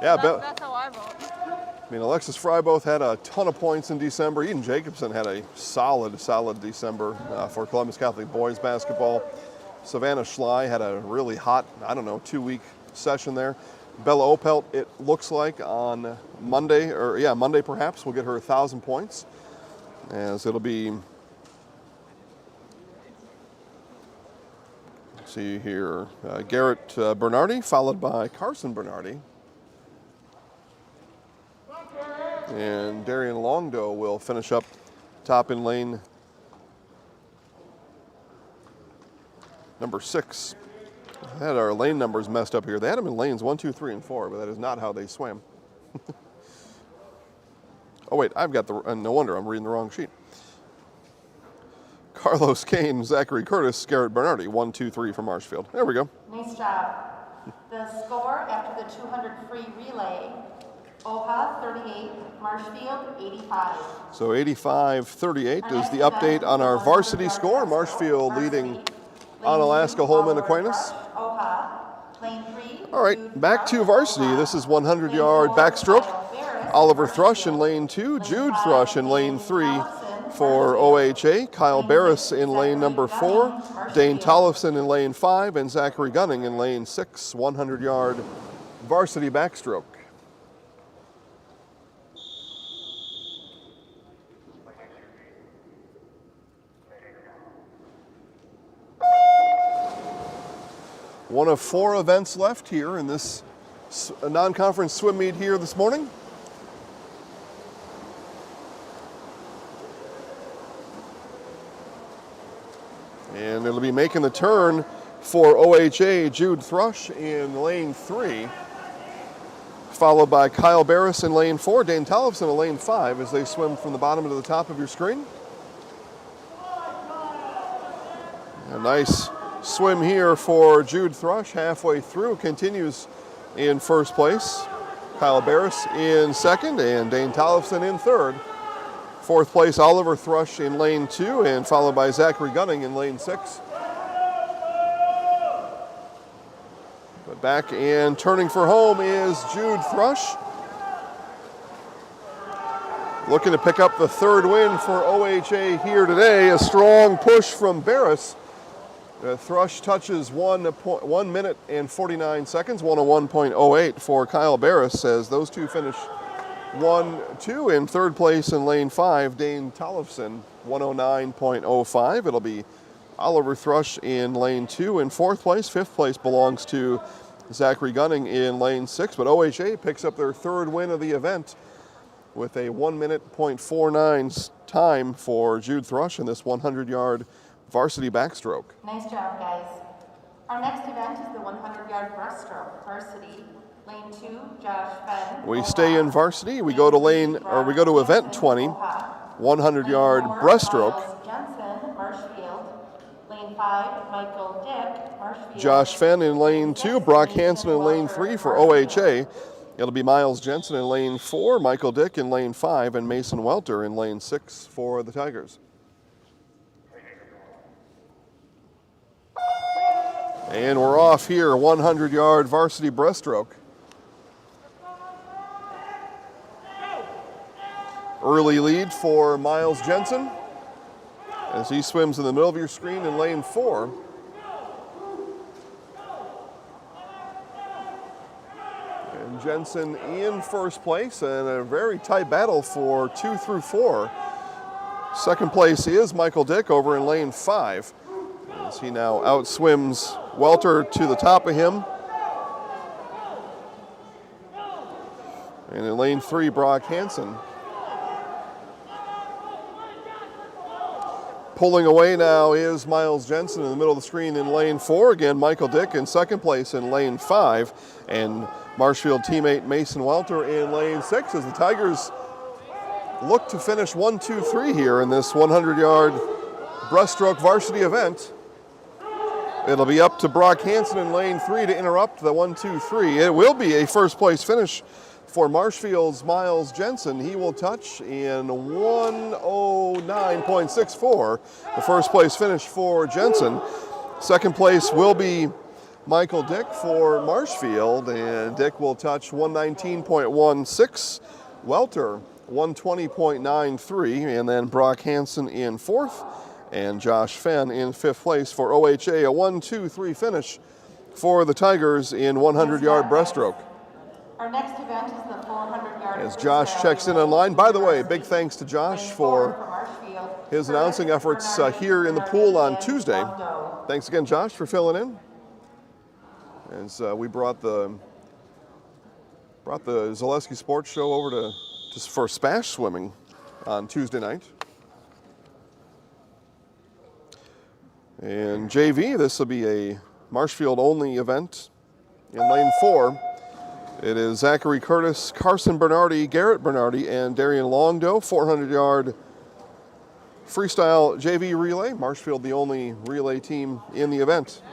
Speaker 1: Yeah,
Speaker 17: That's how I vote.
Speaker 1: I mean, Alexis Freiboth had a ton of points in December. Eden Jacobson had a solid December for Columbus Catholic boys basketball. Savannah Schley had a really hot, 2-week session there. Bella Opelt, it looks like on Monday, Monday perhaps, we'll get her 1,000 points, as it'll be, let's see here, Garrett Bernardi, followed by Carson Bernardi. And Darian Longdoe will finish up top in lane number 6. I had our lane numbers messed up here. They had them in lanes 1, 2, 3, and 4, but that is not how they swam. Oh wait, I've got no wonder I'm reading the wrong sheet. Carlos Kane, Zachary Curtis, Garrett Bernardi, 1, 2, 3 for Marshfield. There we go.
Speaker 3: Nice job. The score after the 200 free relay, OHA 38, Marshfield 85.
Speaker 1: So 85-38 is the update on our varsity score. Marshfield leading Onalaska Holmen Aquinas. All right, back to varsity. This is 100-yard backstroke. Oliver Thrush in lane 2, Jude Thrush in lane 3 for OHA, Kyle Barris in lane number 4, Dane Tollefson in lane 5, and Zachary Gunning in lane 6, 100-yard varsity backstroke. One of 4 events left here in this non-conference swim meet here this morning. And it'll be making the turn for OHA, Jude Thrush in lane 3, followed by Kyle Barris in lane 4, Dane Tollefson in lane 5 as they swim from the bottom to the top of your screen. A nice swim here for Jude Thrush halfway through, continues in first place. Kyle Barris in second and Dane Tollefson in third. Fourth place, Oliver Thrush in lane 2 and followed by Zachary Gunning in lane 6. But back and turning for home is Jude Thrush. Looking to pick up the 3rd win for OHA here today. A strong push from Barris. Thrush touches 1 minute and 49 seconds, 101.08 for Kyle Barris as those two finish 1-2 in third place in lane 5. Dane Tollefson, 109.05. It'll be Oliver Thrush in lane 2 in fourth place. Fifth place belongs to Zachary Gunning in lane 6, but OHA picks up their 3rd win of the event with a 1 minute .49 time for Jude Thrush in this 100-yard varsity backstroke.
Speaker 3: Nice job, guys. Our next event is the 100-yard breaststroke, varsity. Lane 2, Josh Fenn.
Speaker 1: We stay in varsity. We go to event 20, 100-yard breaststroke.
Speaker 3: Jensen, Marshfield. Lane 5, Michael Dick, Marshfield.
Speaker 1: Josh Fenn in lane 2, Brock Hansen in lane 3 for OHA. It'll be Miles Jensen in lane 4, Michael Dick in lane 5, and Mason Welter in lane 6 for the Tigers. And we're off here, 100-yard varsity breaststroke. Early lead for Miles Jensen as he swims in the middle of your screen in lane 4. And Jensen in first place and a very tight battle for 2 through 4. Second place is Michael Dick over in lane 5 as he now outswims Welter to the top of him. And in lane 3, Brock Hansen. Pulling away now is Miles Jensen in the middle of the screen in lane 4. Again, Michael Dick in second place in lane 5. And Marshfield teammate Mason Welter in lane 6 as the Tigers look to finish 1, 2, 3 here in this 100-yard breaststroke varsity event. It'll be up to Brock Hansen in lane 3 to interrupt the 1, 2, 3. It will be a first place finish for Marshfield's Miles Jensen. He will touch in 1:09.64, the first place finish for Jensen. Second place will be Michael Dick for Marshfield, and Dick will touch 1:19.16. Welter 1:20.93, and then Brock Hansen in fourth, and Josh Fenn in fifth place for OHA. A 1, 2, 3 finish for the Tigers in 100-yard breaststroke.
Speaker 3: Our next event is the 400-yard.
Speaker 1: As Josh checks in online, by the way, big thanks to Josh for his announcing efforts here in the pool on Tuesday. Thanks again, Josh, for filling in. As we brought the Zaleski Sports Show over to just for Spash swimming on Tuesday night. And JV, this will be a Marshfield only event in lane 4. It is Zachary Curtis, Carson Bernardi, Garrett Bernardi, and Darian Longdoe, 400-yard freestyle JV relay. Marshfield, the only relay team in the event.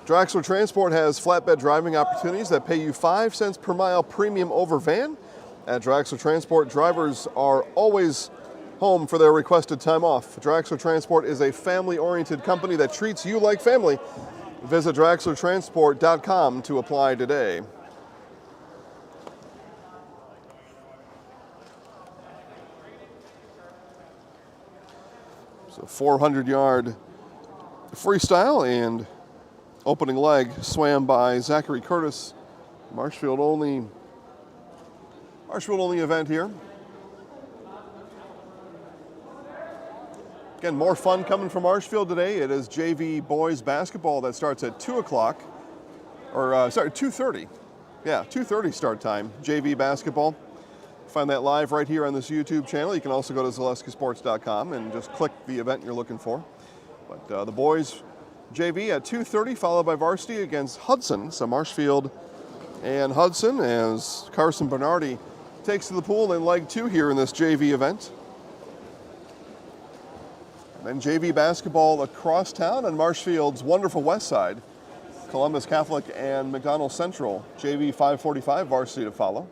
Speaker 1: Draxler Transport has flatbed driving opportunities that pay you 5 cents per mile premium over van. At Draxler Transport, drivers are always home for their requested time off. Draxler Transport is a family-oriented company that treats you like family. Visit DraxlerTransport.com to apply today. So 400-yard freestyle and opening leg swam by Zachary Curtis. Marshfield only event here. Again, more fun coming from Marshfield today. It is JV boys basketball that starts at 2 o'clock, or 2:30. Yeah, 2:30 start time, JV basketball. Find that live right here on this YouTube channel. You can also go to ZaleskiSports.com and just click the event you're looking for. But the boys JV at 2:30, followed by Varsity against Hudson. So Marshfield and Hudson as Carson Bernardi takes to the pool in leg 2 here in this JV event. Then JV basketball across town on Marshfield's wonderful west side. Columbus Catholic and McDonald Central. JV 5:45 varsity to follow.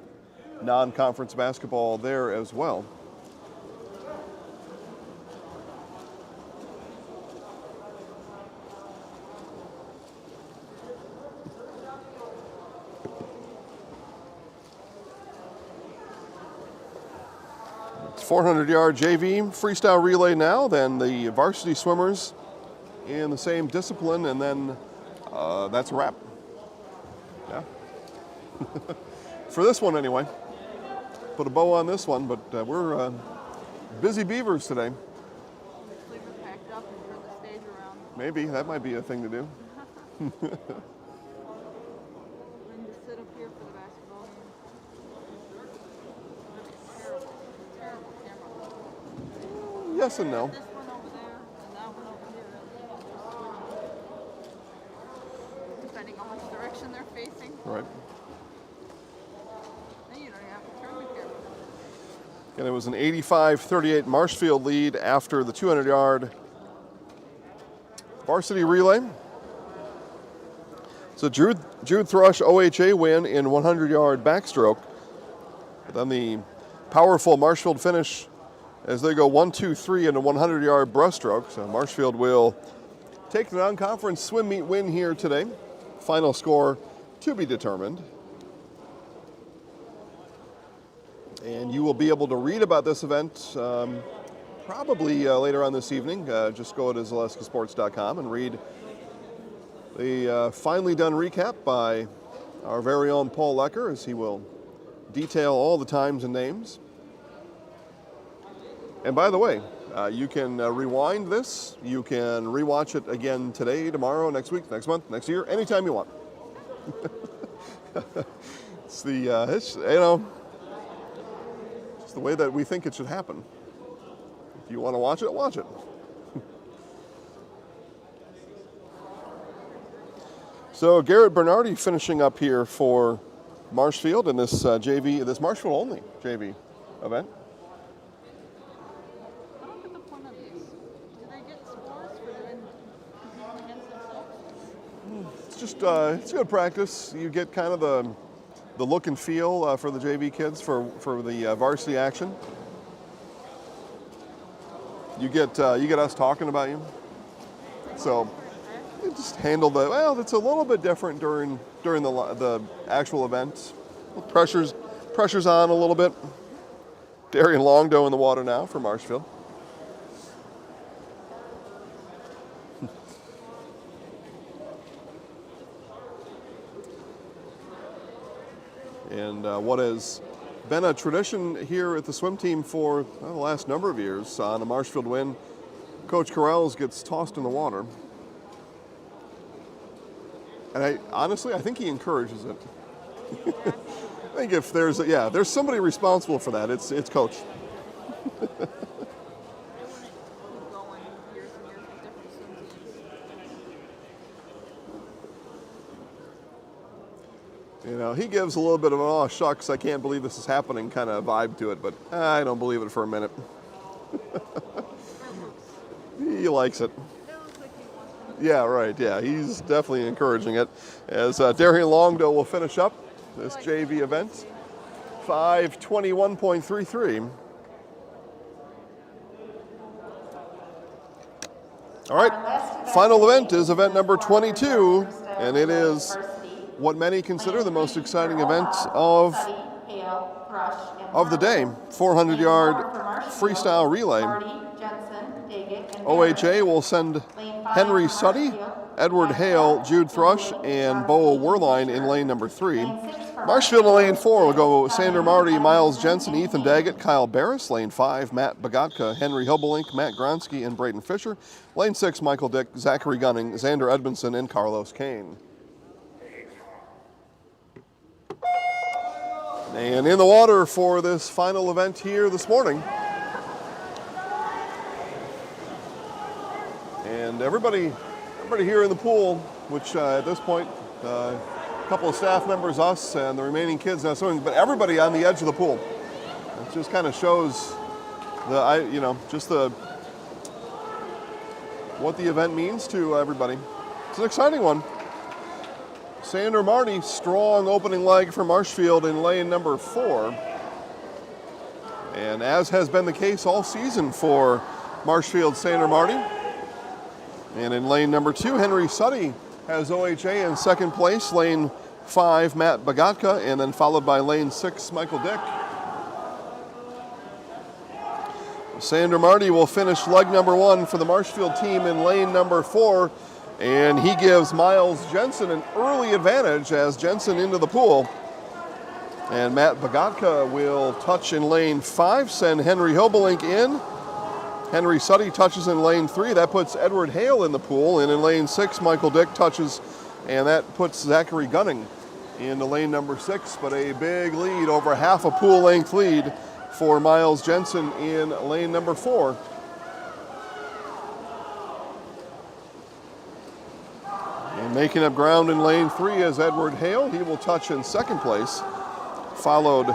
Speaker 1: Non-conference basketball there as well. It's 400-yard JV freestyle relay now, then the varsity swimmers in the same discipline, and then that's a wrap. Yeah. For this one anyway. Put a bow on this one, but we're busy beavers today.
Speaker 17: Sleep it packed up and turn the stage around.
Speaker 1: Maybe, that might be a thing to do.
Speaker 17: We can just sit up here for the basketball game. Terrible, terrible camera.
Speaker 1: Yes and no.
Speaker 17: This one over there and that one over here. Depending on which direction they're facing.
Speaker 1: Right.
Speaker 17: Then you don't even have to turn the camera.
Speaker 1: And it was an 85-38 Marshfield lead after the 200-yard varsity relay. So Jude Thrush OHA win in 100-yard backstroke. But then the powerful Marshfield finish as they go 1, 2, 3 in a 100-yard breaststroke. So Marshfield will take the non-conference swim meet win here today. Final score to be determined. And you will be able to read about this event probably later on this evening. Just go to ZaleskiSports.com and read the finally done recap by our very own Paul Lecker, as he will detail all the times and names. And by the way, you can rewind this. You can rewatch it again today, tomorrow, next week, next month, next year, anytime you want. It's it's, you know, it's the way that we think it should happen. If you want to watch it, watch it. So Garrett Bernardi finishing up here for Marshfield in this JV, this Marshfield only JV event.
Speaker 17: I don't get the point of these. Do they get scores for doing against themselves?
Speaker 1: It's just it's good practice. You get kind of the look and feel for the JV kids for the varsity action. You get us talking about you. So you just handle it's a little bit different during the actual event. Pressure's on a little bit. Darian Longdoe in the water now for Marshfield. And what has been a tradition here at the swim team for the last number of years, on a Marshfield win, Coach Corrales gets tossed in the water. And I think he encourages it. I think if there's somebody responsible for that, it's Coach. You know, he gives a little bit of an "oh shucks, I can't believe this is happening" kind of vibe to it, but I don't believe it for a minute. He likes it. Yeah, right. Yeah, he's definitely encouraging it. As Darian Longdoe will finish up this JV event, 5:21.33. All right, final event is event number 22, and it is what many consider the most exciting event of the day, 400-yard freestyle relay. OHA will send Henry Suddy, Edward Hale, Jude Thrush, and Bo Werline in lane number 3. Marshfield in lane 4 will go Sander Marty, Miles Jensen, Ethan Daggett, Kyle Barris. Lane 5, Matt Bogatka, Henry Hobelink, Matt Gronsky, and Braden Fisher. Lane 6, Michael Dick, Zachary Gunning, Xander Edmondson, and Carlos Kane. And in the water for this final event here this morning. And everybody here in the pool, which at this point, a couple of staff members, us, and the remaining kids now swimming, but everybody on the edge of the pool. It just kind of shows what the event means to everybody. It's an exciting one. Sander Marty, strong opening leg for Marshfield in lane number 4. And as has been the case all season for Marshfield, Sander Marty. And in lane number 2, Henry Suddy has OHA in second place. Lane 5, Matt Bogatka, and then followed by lane 6, Michael Dick. Sander Marty will finish leg number 1 for the Marshfield team in lane number 4. And he gives Miles Jensen an early advantage as Jensen into the pool. And Matt Bogatka will touch in lane 5, send Henry Hobelink in. Henry Suddy touches in lane 3. That puts Edward Hale in the pool. And in lane 6, Michael Dick touches, and that puts Zachary Gunning into lane number 6. But a big lead, over half a pool length lead for Miles Jensen in lane number 4. And making up ground in lane 3 is Edward Hale. He will touch in second place, followed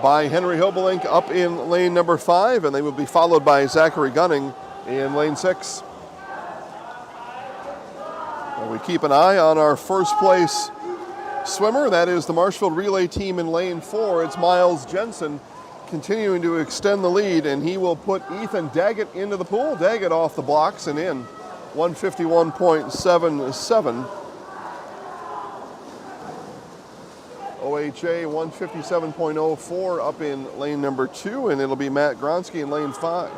Speaker 1: by Henry Hobelink up in lane number 5, and they will be followed by Zachary Gunning in lane 6. And we keep an eye on our first place swimmer. That is the Marshfield relay team in lane 4. It's Miles Jensen continuing to extend the lead, and he will put Ethan Daggett into the pool. Daggett off the blocks and in. 151.77. OHA 157.04 up in lane number 2, and it'll be Matt Gronsky in lane 5.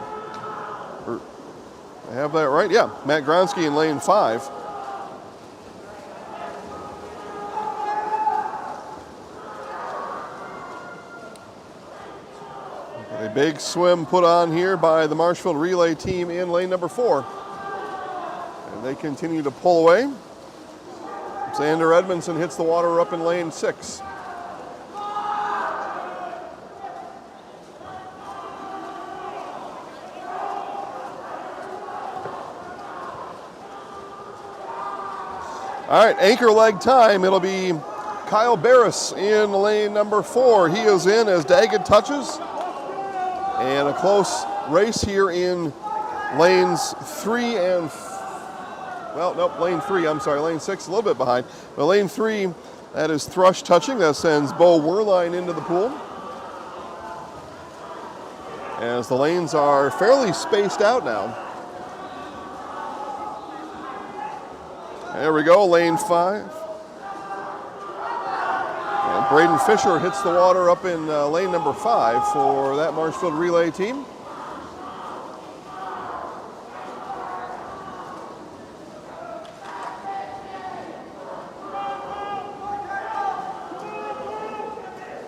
Speaker 1: I have that right? Yeah, Matt Gronsky in lane 5. A big swim put on here by the Marshfield relay team in lane number 4. And they continue to pull away. Xander Edmondson hits the water up in lane 6. All right, anchor leg time. It'll be Kyle Barris in lane number 4. He is in as Daggett touches. And a close race here in lanes 3 and, lane 3, I'm sorry, lane 6, a little bit behind. But lane 3, that is Thrush touching. That sends Bo Werline into the pool. As the lanes are fairly spaced out now. There we go, lane 5. And Braden Fisher hits the water up in lane number 5 for that Marshfield relay team.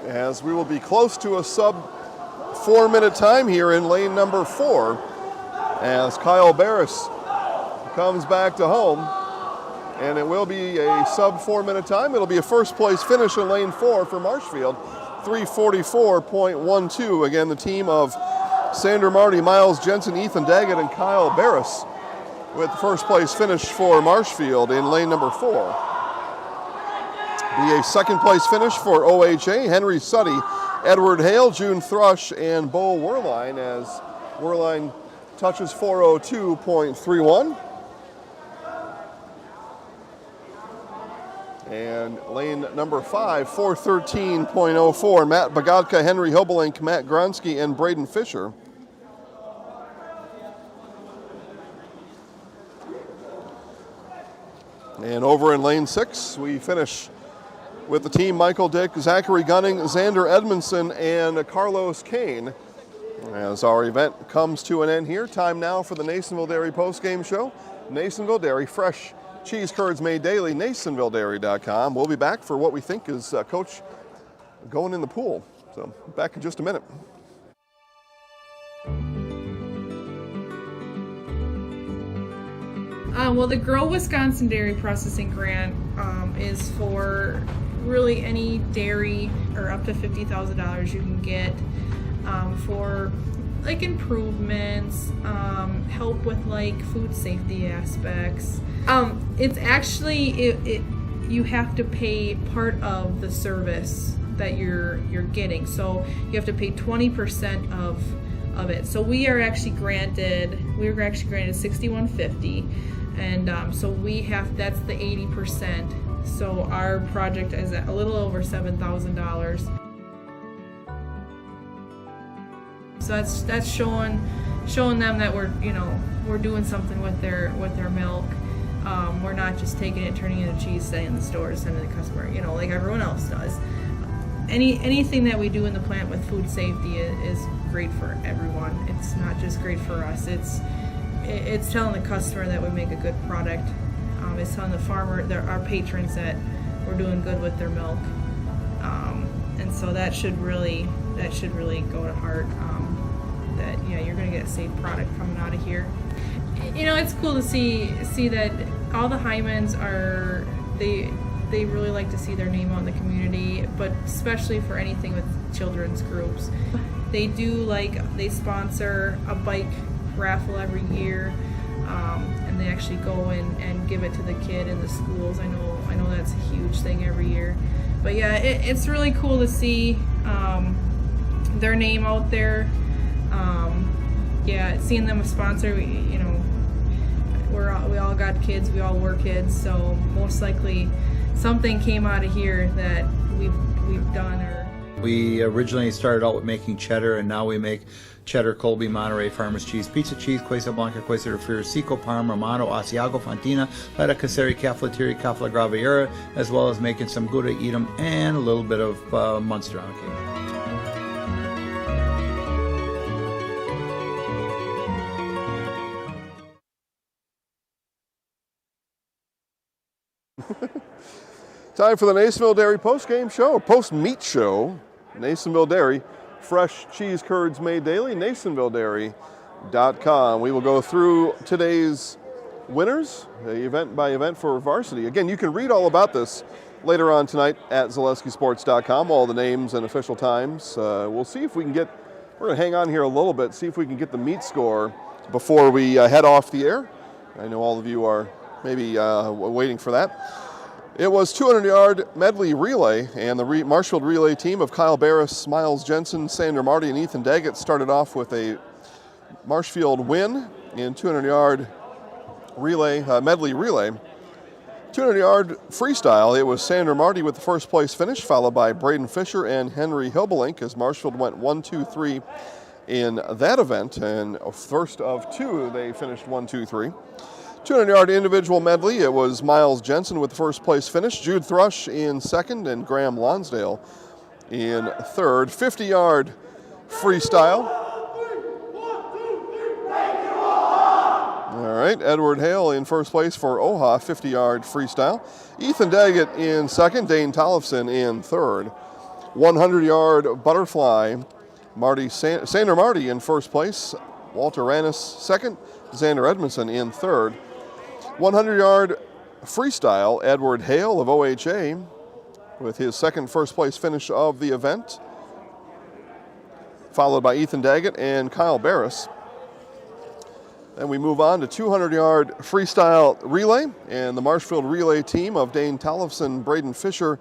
Speaker 1: As we will be close to a sub 4-minute time here in lane number 4 as Kyle Barris comes back to home. And it will be a sub 4-minute time. It'll be a first place finish in lane 4 for Marshfield. 3:44.12. Again, the team of Sander Marty, Miles Jensen, Ethan Daggett, and Kyle Barris with the first place finish for Marshfield in lane number 4. Be a second place finish for OHA, Henry Suddy, Edward Hale, June Thrush, and Bo Werline as Werline touches 4:02.31. And lane number 5, 4:13.04, Matt Bogodka, Henry Hobelink, Matt Gronsky, and Braden Fisher. And over in lane 6, we finish with the team Michael Dick, Zachary Gunning, Xander Edmondson, and Carlos Kane. As our event comes to an end here, time now for the Nasonville Dairy postgame show. Nasonville Dairy, fresh cheese curds made daily, NasonvilleDairy.com. We'll be back for what we think is Coach going in the pool. So back in just a minute.
Speaker 18: Well, the Grow Wisconsin Dairy Processing Grant is for really any dairy or up to $50,000 you can get for like improvements, help with like food safety aspects. It's actually you have to pay part of the service that you're getting, so you have to pay 20% of it. So we were actually granted $6,150, and so that's the 80%. So our project is at a little over $7,000. So that's showing them that we're doing something with their milk. We're not just taking it and turning it into cheese, sending it in the stores, sending it to the customer, like everyone else does. Anything that we do in the plant with food safety is great for everyone. It's not just great for us. It's telling the customer that we make a good product. It's telling the farmer, our patrons, that we're doing good with their milk. And so that should really go to heart. That you're going to get a safe product coming out of here. It's cool to see that all the Hymens are they really like to see their name out in the community, but especially for anything with children's groups. They sponsor a bike raffle every year, and they actually go and give it to the kid in the schools. I know that's a huge thing every year. But yeah, it's really cool to see their name out there. Seeing them a sponsor, we all got kids, we all were kids, so most likely something came out of here that we've done.
Speaker 19: We originally started out with making cheddar, and now we make cheddar, Colby, Monterey, Farmers Cheese, Pizza Cheese, Quesa Blanca, Quesa de Friar, Seco, Parma, Romano, Asiago, Fontina, Letta, Caseri, Caflateri, Cafla Graviera, as well as making some Gouda, Edam, and a little bit of Munster on occasion.
Speaker 1: Time for the Nasonville Dairy post-game show, or post-meet show. Nasonville Dairy, fresh cheese curds made daily, NasonvilleDairy.com. We will go through today's winners, event by event for Varsity. Again, you can read all about this later on tonight at ZaleskiSports.com, all the names and official times. We'll see if we can we're going to hang on here a little bit, see if we can get the meet score before we head off the air. I know all of you are maybe waiting for that. It was 200-yard medley relay, and the Marshfield relay team of Kyle Barris, Miles Jensen, Sandra Marty, and Ethan Daggett started off with a Marshfield win in 200-yard relay, medley relay. 200-yard freestyle, it was Sandra Marty with the first place finish, followed by Braden Fisher and Henry Hilbelink as Marshfield went 1, 2, 3 in that event, and first of two, they finished 1, 2, 3. 200-yard individual medley, it was Miles Jensen with the first place finish, Jude Thrush in second, and Graham Lonsdale in third. 50-yard freestyle. All right, Edward Hale in first place for OHA, 50-yard freestyle. Ethan Daggett in second, Dane Tollefson in third. 100-yard butterfly, Sandra Marty in first place, Walter Rannis second, Xander Edmondson in third. 100-yard freestyle, Edward Hale of OHA with his second first place finish of the event, followed by Ethan Daggett and Kyle Barris. Then we move on to 200-yard freestyle relay, and the Marshfield relay team of Dane Tollefson, Braden Fisher,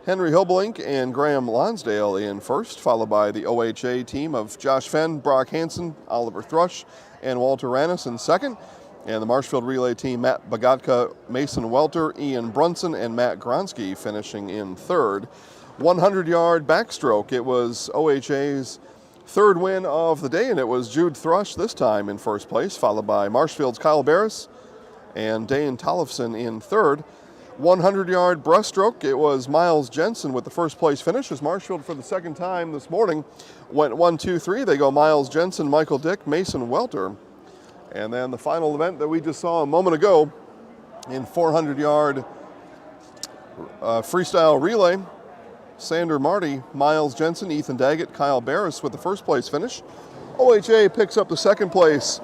Speaker 1: Henry Hilbelink, and Graham Lonsdale in first, followed by the OHA team of Josh Fenn, Brock Hansen, Oliver Thrush, and Walter Rannis in second. And the Marshfield relay team, Matt Bogatka, Mason Welter, Ian Brunson, and Matt Gronsky finishing in third. 100-yard backstroke, it was OHA's third win of the day, and it was Jude Thrush this time in first place, followed by Marshfield's Kyle Barris and Dane Tollefson in third. 100-yard breaststroke, it was Miles Jensen with the first place finish, as Marshfield for the second time this morning went 1, 2, 3. They go Miles Jensen, Michael Dick, Mason Welter. And then the final event that we just saw a moment ago in 400-yard freestyle relay, Sandra Marty, Miles Jensen, Ethan Daggett, Kyle Barris with the first place finish. OHA picks up the second place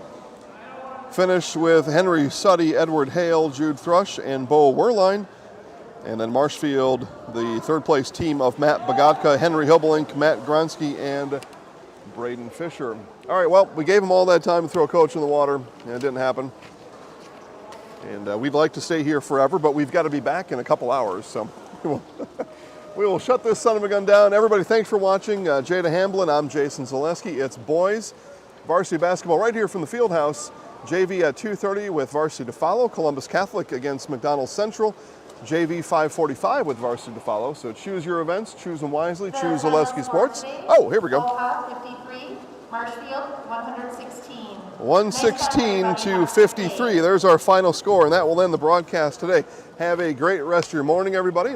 Speaker 1: finish with Henry Suddy, Edward Hale, Jude Thrush, and Bo Werline. And then Marshfield, the third place team of Matt Bogatka, Henry Hilbelink, Matt Gronsky, and Braden Fisher. All right, well, we gave them all that time to throw a coach in the water, and it didn't happen. And we'd like to stay here forever, but we've got to be back in a couple hours, so we will shut this son of a gun down. Everybody, thanks for watching. Jada Hamblin, I'm Jason Zaleski. It's boys varsity basketball right here from the field house. JV at 2:30 with Varsity to follow. Columbus Catholic against McDonald Central. JV 5:45 with Varsity to follow. So choose your events, choose them wisely, choose Zaleski Sports. Oh, here we go.
Speaker 3: OHA 53, Marshfield 116.
Speaker 1: 116 to 53. There's our final score, and that will end the broadcast today. Have a great rest of your morning, everybody.